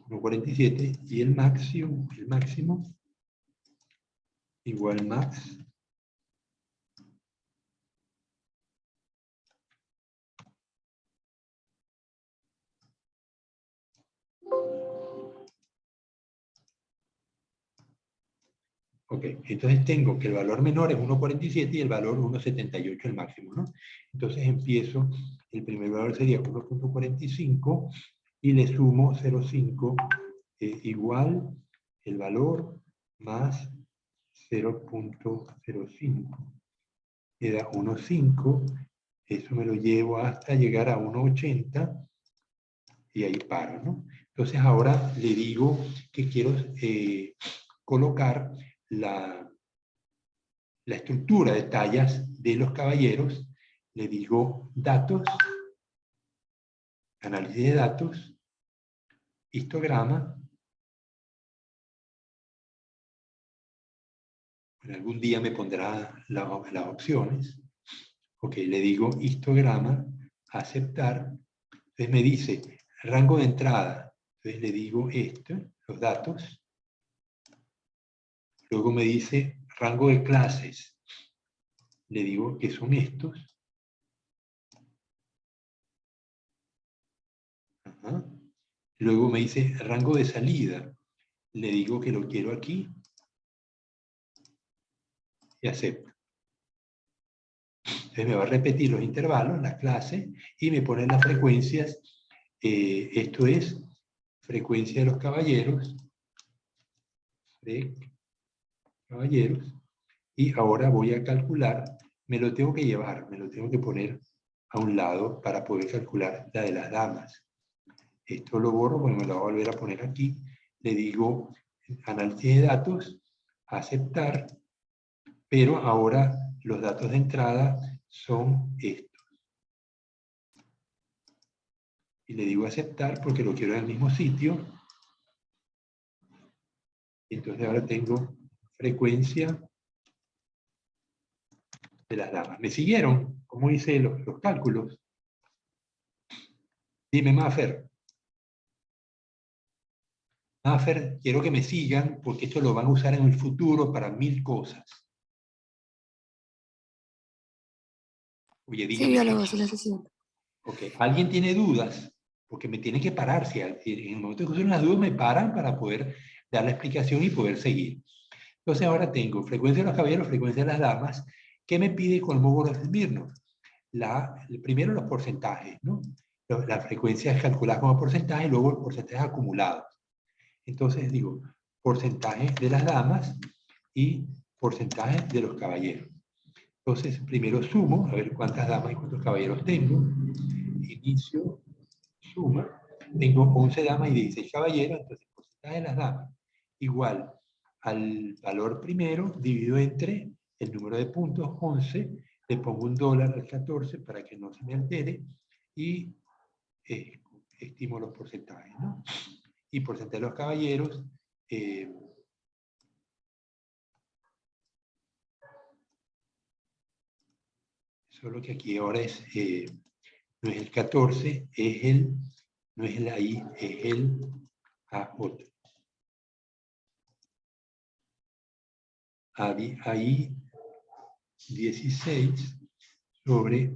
.47 y el máximo igual max ok, entonces tengo que el valor menor es 1.47 y el valor 1.78 el máximo, ¿no? Entonces empiezo, el primer valor sería 1.45 y le sumo 0.5 igual el valor más 0.05. Queda 1.5, eso me lo llevo hasta llegar a 1.80 y ahí paro, ¿no? Entonces ahora le digo que quiero colocar la estructura de tallas de los caballeros. Le digo datos, análisis de datos, histograma. En algún día me pondrá las opciones. Ok, le digo histograma, aceptar. Entonces me dice rango de entrada. Entonces le digo esto, los datos. Luego me dice rango de clases. Le digo que son estos. Ajá. Luego me dice rango de salida. Le digo que lo quiero aquí. Y acepto. Entonces me va a repetir los intervalos, la clase, y me pone las frecuencias. Esto es frecuencia de los caballeros. Caballeros. Y ahora voy a calcular. Me lo tengo que llevar, me lo tengo que poner a un lado para poder calcular la de las damas. Esto lo borro, bueno, me lo voy a volver a poner aquí. Le digo análisis de datos, aceptar, pero ahora los datos de entrada son estos. Y le digo aceptar porque lo quiero en el mismo sitio. Entonces ahora tengo frecuencia de las damas. ¿Me siguieron? ¿Cómo hice los cálculos? Dime, Mafer. Mafer, quiero que me sigan porque esto lo van a usar en el futuro para 1000 cosas. Oye,
Sí,
dígame.
biólogo, sí lo estoy haciendo.
Ok, ¿alguien tiene dudas? porque me tienen que parar. Si en el momento que surgen las dudas, me paran para poder dar la explicación y poder seguir. Entonces ahora tengo frecuencia de los caballeros, frecuencia de las damas. ¿Qué me pide Kolmogorov-Smirnov? Primero los porcentajes, ¿no? La frecuencia es calculada como porcentaje y luego el porcentaje acumulado. Entonces digo, porcentaje de las damas y porcentaje de los caballeros. Entonces, primero sumo, a ver cuántas damas y cuántos caballeros tengo. Inicio, suma. Tengo 11 damas y 16 caballeros, entonces el porcentaje de las damas igual al valor primero dividido entre el número de puntos, 11, le pongo $1 al 14 para que no se me altere y estimo los porcentajes, ¿no? Y porcentaje de los caballeros, solo que aquí ahora es, no es el 14, es el, no es el ahí, es el A8. Ahí 16 sobre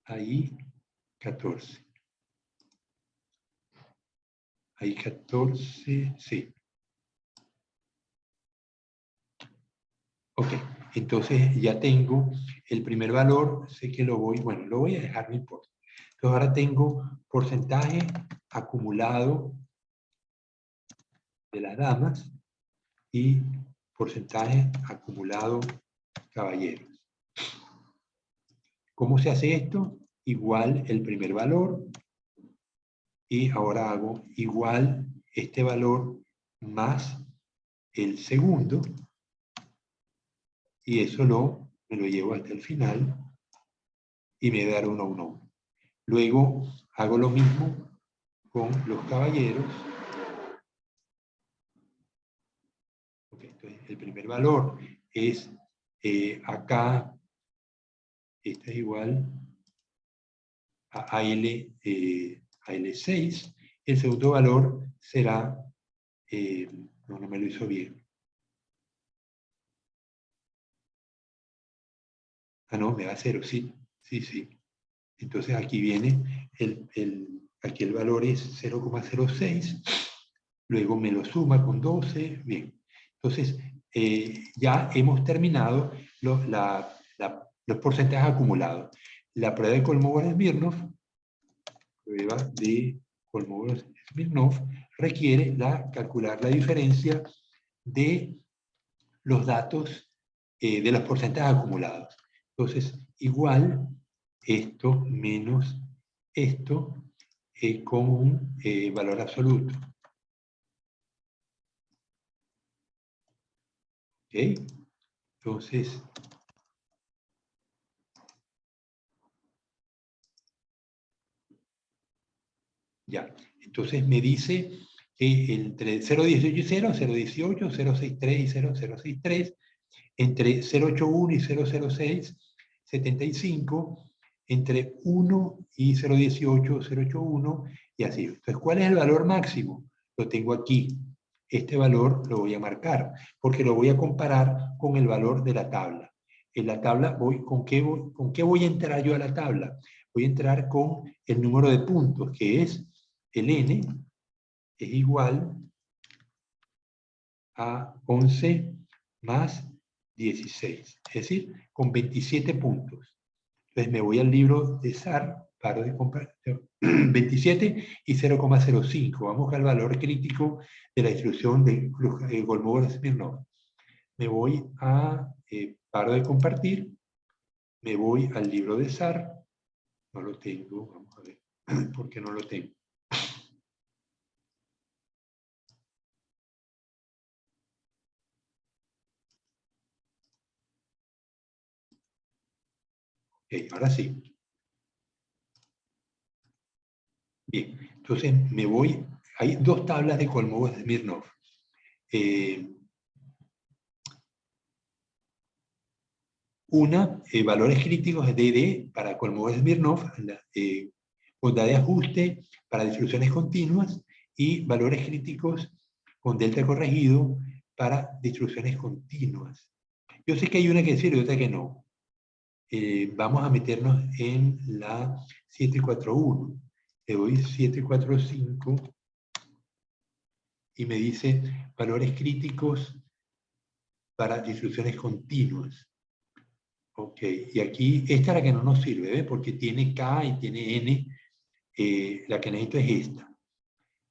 ahí 14. Ahí 14, sí. Ok, entonces ya tengo el primer valor, sé que lo voy, bueno, lo voy a dejar, no importa. Entonces ahora tengo porcentaje acumulado de las damas y porcentaje acumulado caballeros. ¿Cómo se hace esto? Igual el primer valor y ahora hago igual este valor más el segundo y eso me lo llevo hasta el final y me da 1, 1, 1. Luego hago lo mismo con los caballeros. Okay, entonces el primer valor es acá, este es igual a L6. El segundo valor será, no me lo hizo bien. Ah, no, me da 0, sí, sí, sí. Entonces aquí viene, aquí el valor es 0,06, luego me lo suma con 12, bien. Entonces, ya hemos terminado los porcentajes acumulados. La prueba de Kolmogorov-Smirnov, requiere calcular la diferencia de los datos de los porcentajes acumulados. Entonces, igual esto menos esto con un valor absoluto. ¿Ok? Entonces, ya. Entonces me dice que entre 0,18 y 0, 0,18, 0,63 y 0,063, entre 0,81 y 0,06, 75, entre 1 y 0,18, 0,81 y así. Entonces, ¿cuál es el valor máximo? Lo tengo aquí. Este valor lo voy a marcar, porque lo voy a comparar con el valor de la tabla. En la tabla, ¿con qué voy a entrar yo a la tabla? Voy a entrar con el número de puntos, que es el n, es igual a 11 más 16, es decir, con 27 puntos. Entonces me voy al libro de SAR, paro de comparar, 27 y 0,05. Vamos al valor crítico de la distribución de Kolmogorov-Smirnov. Me voy a, paro de compartir, me voy al libro de SAR, no lo tengo, vamos a ver, ¿por qué no lo tengo? Ok, ahora sí. Bien, entonces me voy, hay dos tablas de Kolmogorov-Smirnov. Una, valores críticos de DD para Kolmogorov-Smirnov, bondad de ajuste para distribuciones continuas y valores críticos con delta corregido para distribuciones continuas. Yo sé que hay una que sirve y otra que no. Vamos a meternos en la 741. le doy 745 y me dice valores críticos para distribuciones continuas. Ok, y aquí esta es la que no nos sirve, ¿ve? Porque tiene K y tiene N. La que necesito es esta,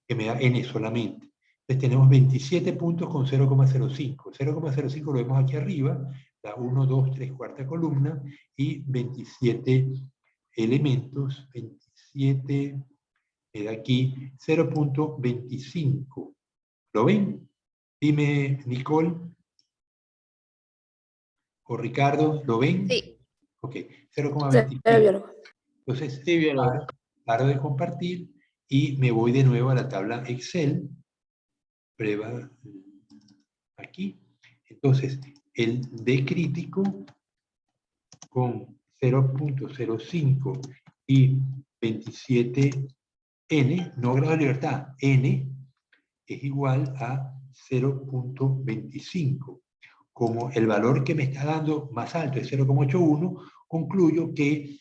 que me da N solamente. Entonces tenemos 27 puntos con 0,05. 0,05 lo vemos aquí arriba, la 1, 2, 3, cuarta columna, y 27 elementos, 27, me da aquí 0,25. ¿Lo ven? Dime, Nicole o Ricardo, ¿lo ven?
Sí.
Ok,
Sí,
0,25.
biólogo.
Entonces,
Sí, biólogo.
paro de compartir y me voy de nuevo a la tabla Excel. Prueba aquí. Entonces, el D crítico con 0,05 y 27N, no grado de libertad, N es igual a 0,25. Como el valor que me está dando más alto es 0,81, concluyo que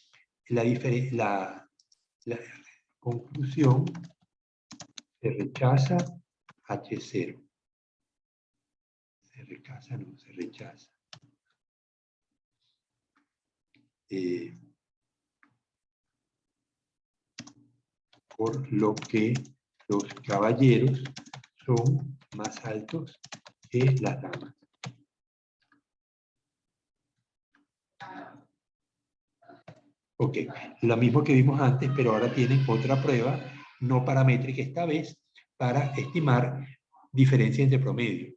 la conclusión se rechaza H0. Se rechaza, no, se rechaza. Por lo que los caballeros son más altos que las damas. Ok, lo mismo que vimos antes, pero ahora tienen otra prueba, no paramétrica esta vez, para estimar diferencia entre promedio.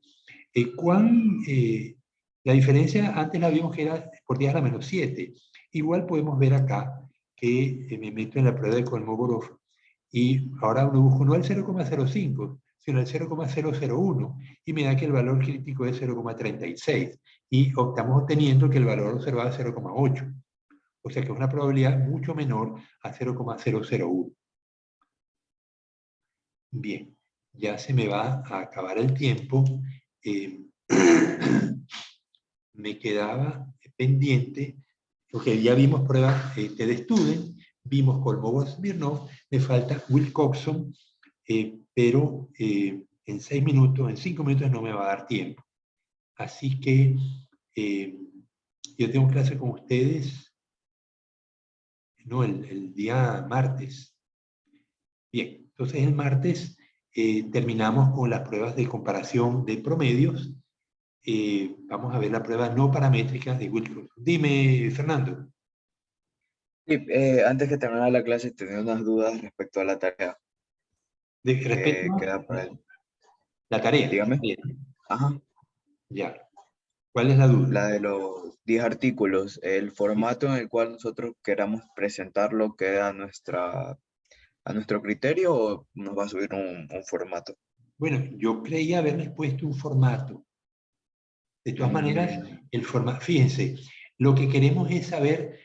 La diferencia antes la vimos que era por 10 a la menos 7. Igual podemos ver acá que me meto en la prueba de Kolmogorov y ahora uno busca no el 0,05, sino el 0,001 y me da que el valor crítico es 0,36 y estamos obteniendo que el valor observado es 0,8. O sea que es una probabilidad mucho menor a 0,001. Bien, ya se me va a acabar el tiempo. Me quedaba pendiente, porque ya vimos pruebas de Student, vimos Kolmogorov-Smirnov, me falta Wilcoxon, pero en 6 minutos, en 5 minutos no me va a dar tiempo. Así que yo tengo clase con ustedes no, el día martes. Bien, entonces el martes terminamos con las pruebas de comparación de promedios. Vamos a ver la prueba no paramétrica de Wilcox. Dime, Fernando.
Sí, antes que terminara la clase tenía unas dudas respecto a la tarea.
Respecto a
Queda para él.
la tarea.
Dígame.
Bien.
Ajá.
Ya. ¿Cuál es la duda?
La de los 10 artículos. El formato en el cual nosotros queramos presentarlo queda a nuestro criterio o nos va a subir un formato.
Bueno, yo creía haberles puesto un formato. De todas maneras, el formato, fíjense, lo que queremos es saber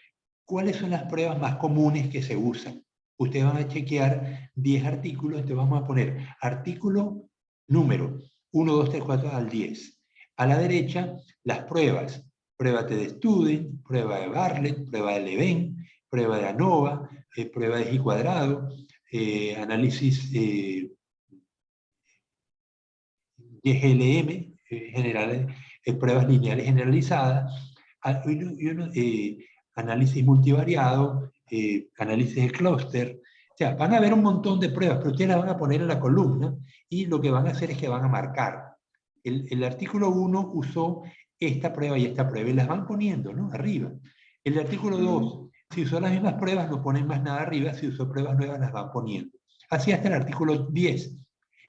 cuáles son las pruebas más comunes que se usan. Ustedes van a chequear 10 artículos, entonces vamos a poner artículo número 1, 2, 3, 4 al 10. A la derecha, las pruebas. Prueba de Student, prueba de Bartlett, prueba de Leven, prueba de ANOVA, prueba de G cuadrado, análisis GLM, generales, pruebas lineales generalizadas, análisis multivariado, análisis de clúster. O sea, van a haber un montón de pruebas, pero ustedes las van a poner en la columna y lo que van a hacer es que van a marcar. El artículo 1 usó esta prueba y esta prueba y las van poniendo, ¿no? Arriba. El artículo 2, si usó las mismas pruebas, no ponen más nada arriba, si usó pruebas nuevas, las van poniendo. Así hasta el artículo 10.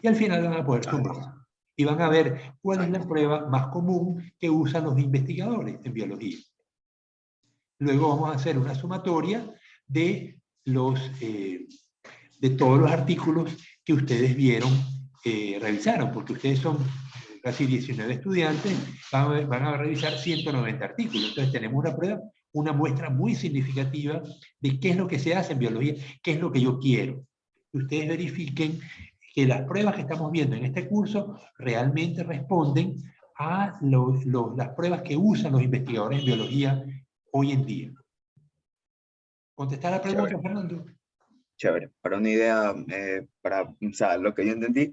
Y al final van a poder sumar. Y van a ver cuál es la prueba más común que usan los investigadores en biología. Luego vamos a hacer una sumatoria de todos los artículos que ustedes vieron, revisaron, porque ustedes son casi 19 estudiantes, van a revisar 190 artículos. Entonces tenemos una prueba, una muestra muy significativa de qué es lo que se hace en biología, qué es lo que yo quiero. Ustedes verifiquen que las pruebas que estamos viendo en este curso realmente responden a las pruebas que usan los investigadores en biología hoy en día. ¿Contestar la pregunta, Fernando?
Chévere. Para una idea, o sea, lo que yo entendí,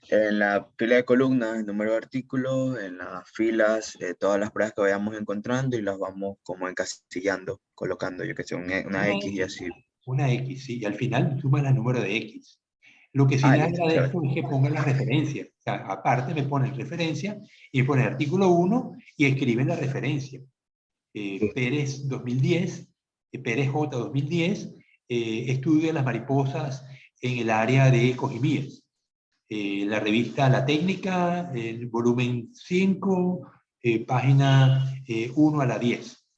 en la pila de columnas, el número de artículos, en las filas, todas las pruebas que vayamos encontrando y las vamos como encasillando, colocando, yo que sé, una
Una
X y
X,
así.
una X, sí, y al final suman el número de X. Lo que sí
Ah,
les
listo, chévere.
agradezco es que pongan las referencias. O sea, aparte me ponen referencia y ponen artículo 1 y escriben la referencia. Pérez 2010, Pérez J 2010, estudio de las mariposas en el área de Cojimías. La revista La Técnica, el volumen 5, página 1 a la 10.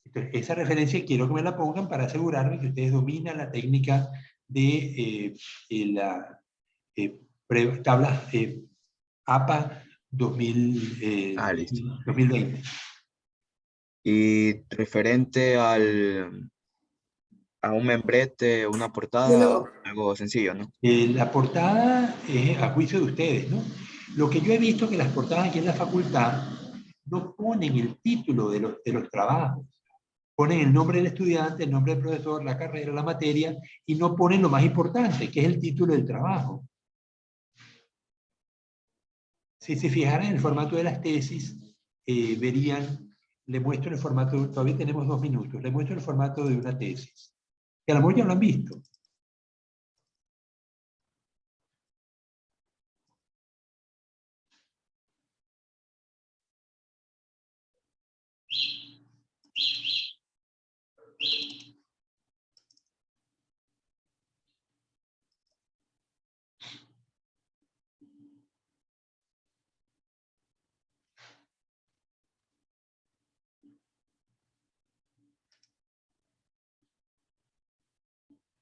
Entonces, esa referencia quiero que me la pongan para asegurarme que ustedes dominan la técnica de la tabla APA
Listo.
2020.
Y referente a un membrete, una portada,
Biólogo.
algo sencillo, ¿no?
La portada es a juicio de ustedes, ¿no? Lo que yo he visto que las portadas aquí en la facultad no ponen el título de los trabajos. Ponen el nombre del estudiante, el nombre del profesor, la carrera, la materia, y no ponen lo más importante, que es el título del trabajo. Si se fijaran en el formato de las tesis, verían, le muestro el formato, todavía tenemos 2 minutos, le muestro el formato de una tesis. Que a lo mejor ya lo han visto.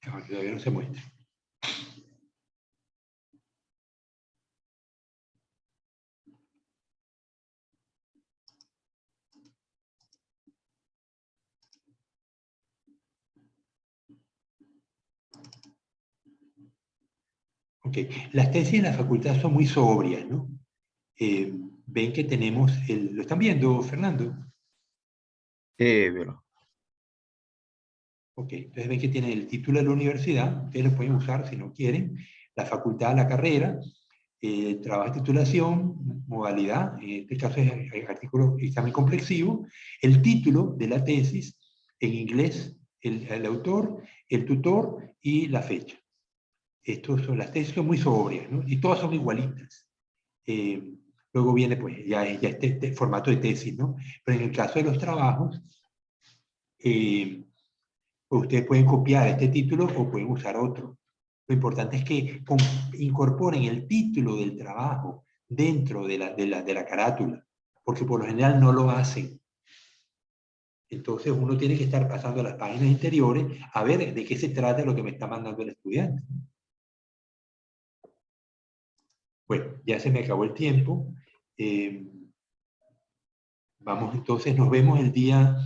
No, todavía no se muestra. Ok, las tesis en la facultad son muy sobrias, ¿no? Ven que tenemos, ¿lo están viendo, Fernando?
Sí, biólogo.
Ok, entonces ven que tiene el título de la universidad, ustedes lo pueden usar si no quieren, la facultad, la carrera, trabajo de titulación, modalidad, en este caso es artículo examen complexivo, el título de la tesis en inglés, el autor, el tutor y la fecha. Las tesis son muy sobrias, ¿no? Y todas son igualitas. Luego viene pues ya este formato de tesis, ¿no? Pero en el caso de los trabajos, pues ustedes pueden copiar este título o pueden usar otro. Lo importante es que incorporen el título del trabajo dentro de la carátula, porque por lo general no lo hacen. Entonces uno tiene que estar pasando a las páginas interiores a ver de qué se trata lo que me está mandando el estudiante. Bueno, ya se me acabó el tiempo. Vamos entonces, nos vemos el día...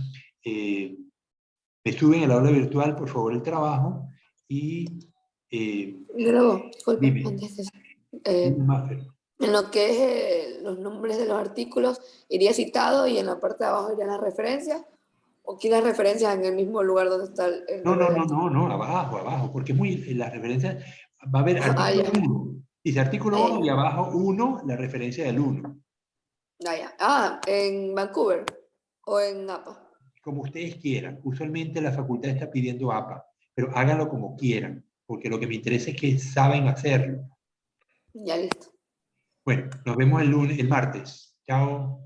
me suben en el aula virtual, por favor, el trabajo y...
Biólogo, disculpe,
dime.
antes de eso.
Mafer.
En lo que es los nombres de los artículos, iría citado y en la parte de abajo irían las referencias. ¿O aquí las referencias en el mismo lugar donde está el
No,
nombre del
no, abajo, porque es muy, las referencias, va a haber artículo
ya.
1, dice artículo 1 y abajo 1, la referencia del 1.
Ya. ¿En Vancouver o en APA?
Como ustedes quieran, usualmente la facultad está pidiendo APA, pero háganlo como quieran, porque lo que me interesa es que saben hacerlo.
Ya, listo.
Bueno, nos vemos el martes. Chao.